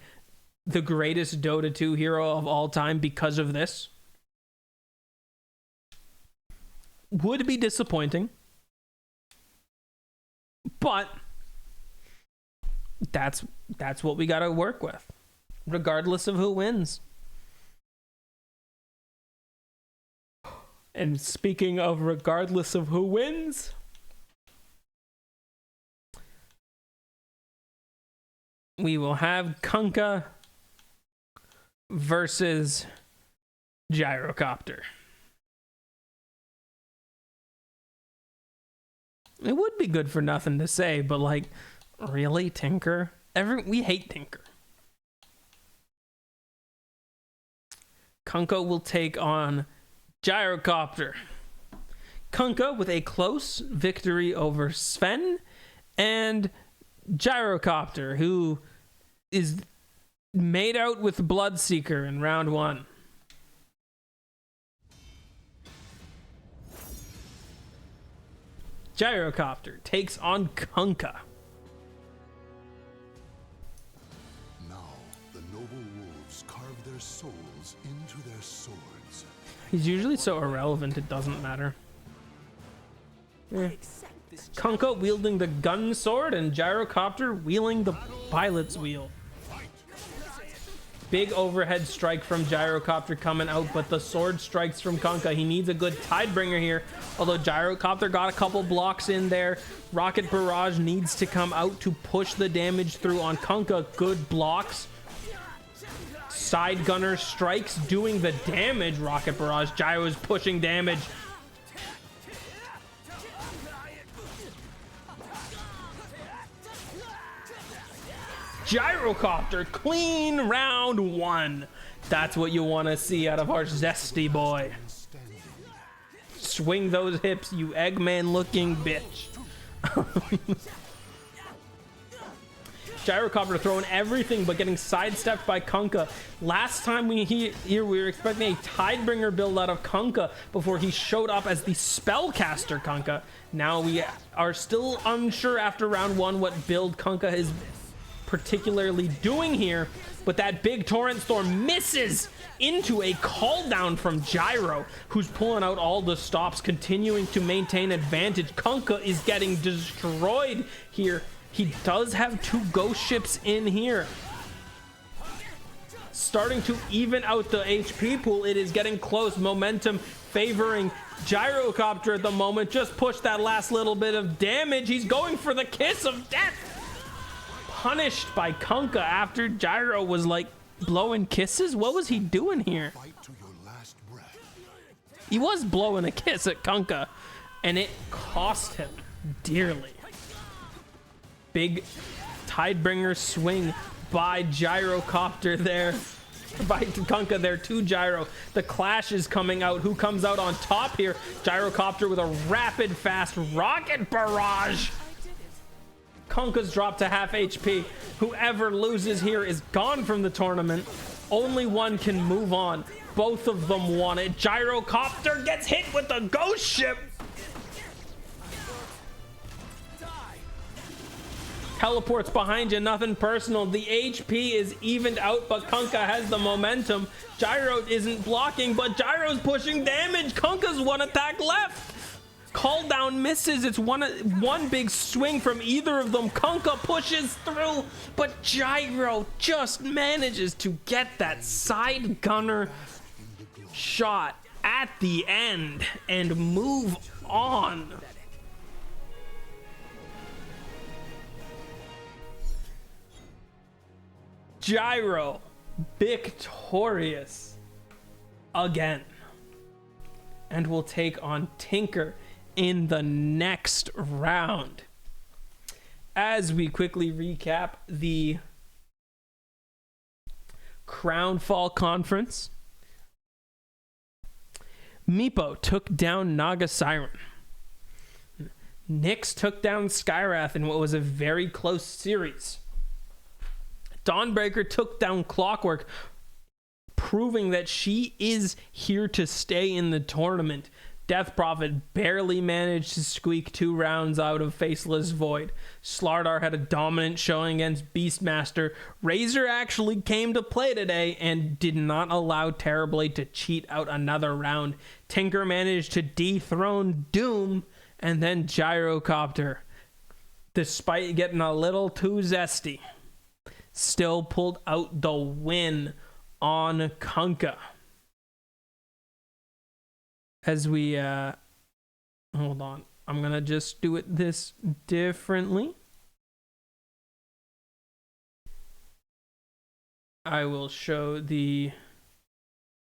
the greatest Dota 2 hero of all time because of this. Would be disappointing. But that's what we got to work with, regardless of who wins. And speaking of regardless of who wins, we will have Kunkka versus Gyrocopter. It would be good for nothing to say, but like, really, Tinker? We hate Tinker. Kunkka will take on Gyrocopter. Kunkka with a close victory over Sven, and Gyrocopter, who is made out with Bloodseeker in round 1. Gyrocopter takes on Kunkka. now the noble wolves carve their souls into their swords. He's usually so irrelevant it doesn't matter. Kunkka wielding the gun sword and Gyrocopter wielding the pilot's wheel. Big overhead strike from Gyrocopter coming out, but the sword strikes from Kunkka. He needs a good Tidebringer here, although Gyrocopter got a couple blocks in there. Rocket Barrage needs to come out to push the damage through on Kunkka. Good blocks. Side Gunner strikes doing the damage. Rocket Barrage. Gyro's pushing damage. Gyrocopter, clean round 1. That's what you want to see out of our zesty boy. Swing those hips, you Eggman looking bitch. Gyrocopter throwing everything but getting sidestepped by Kunkka. Last time we were expecting a Tidebringer build out of Kunkka before he showed up as the Spellcaster Kunkka. Now we are still unsure after round 1 what build Kunkka is particularly doing here, but that big Torrent Storm misses into a call down from Gyro, who's pulling out all the stops, continuing to maintain advantage. Kunkka is getting destroyed here. He does have 2 ghost ships in here, starting to even out the HP pool. It is getting close. Momentum favoring Gyrocopter at the moment. Just push that last little bit of damage. He's going for the kiss of death. Punished by Kunkka after Gyro was like blowing kisses. What was he doing here? Fight to your last breath. He was blowing a kiss at Kunkka, and it cost him dearly. Big Tidebringer swing by Gyrocopter there. By Kunkka there to Gyro. The clash is coming out. Who comes out on top here? Gyrocopter with a rapid fast rocket barrage. Kunkka's dropped to half HP. Whoever loses here is gone from the tournament. Only one can move on. Both of them want it. Gyrocopter gets hit with the ghost ship. Teleports behind you, nothing personal. The HP is evened out, but Kunkka has the momentum. Gyro isn't blocking, but Gyro's pushing damage. Kunkka's 1 attack left. Call down misses. It's one big swing from either of them. Kunkka pushes through, but Gyro just manages to get that side gunner shot at the end and move on. Gyro victorious again, and will take on Tinker in the next round. As we quickly recap the Crownfall Conference, Meepo took down Naga Siren. Nyx took down Skyrath in what was a very close series. Dawnbreaker took down Clockwork, proving that she is here to stay in the tournament. Death Prophet barely managed to squeak 2 rounds out of Faceless Void. Slardar had a dominant showing against Beastmaster. Razor actually came to play today and did not allow Terrorblade to cheat out another round. Tinker managed to dethrone Doom, and then Gyrocopter, despite getting a little too zesty, still pulled out the win on Kunkka. As we hold on, I'm gonna just do it this differently. I will show the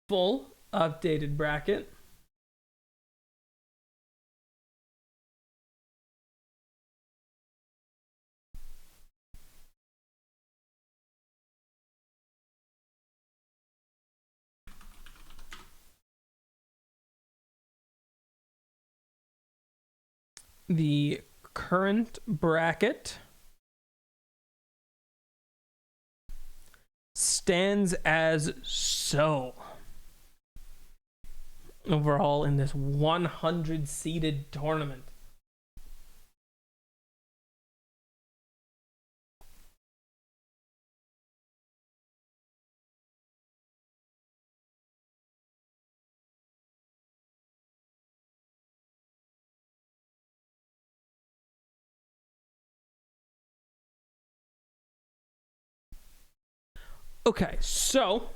full updated bracket. The current bracket stands as so. Overall, in this 100 seeded tournament, okay, so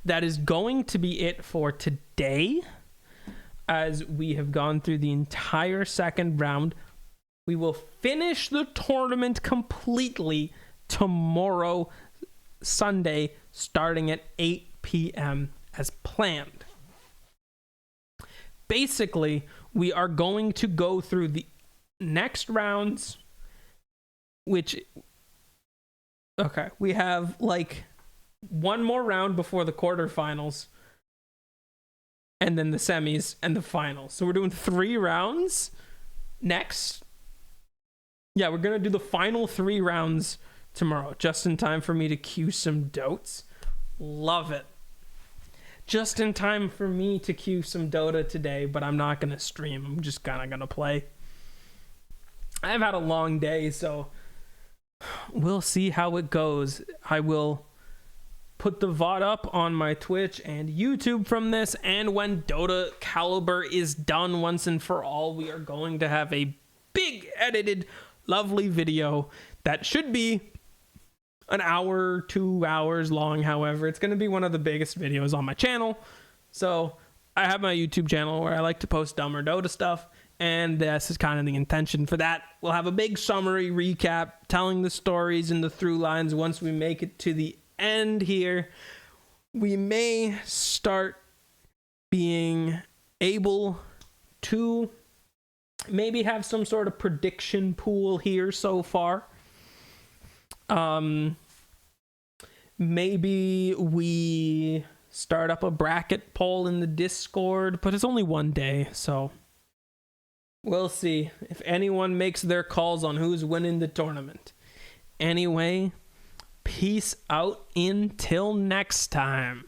that is going to be it for today. As we have gone through the entire second round, we will finish the tournament completely tomorrow, Sunday, starting at 8 p.m. as planned. Basically, we are going to go through the next rounds, which... Okay, we have like one more round before the quarterfinals, and then the semis and the finals. So we're doing 3 rounds next. Yeah, we're going to do the final 3 rounds tomorrow, just in time for me to cue some Dotes. Love it. Just in time for me to cue some Dota today, but I'm not going to stream. I'm just kind of going to play. I've had a long day, so we'll see how it goes. I will put the VOD up on my Twitch and YouTube from this, and when Dota Caliber is done once and for all, we are going to have a big edited lovely video that should be an hour, 2 hours long. However, it's going to be one of the biggest videos on my channel. So I have my YouTube channel where I like to post dumber Dota stuff, and this is kind of the intention for that. We'll have a big summary recap telling the stories and the through lines. Once we make it to the end here, we may start being able to maybe have some sort of prediction pool here so far. Maybe we start up a bracket poll in the Discord, but it's only one day, so we'll see if anyone makes their calls on who's winning the tournament. Anyway, peace out until next time.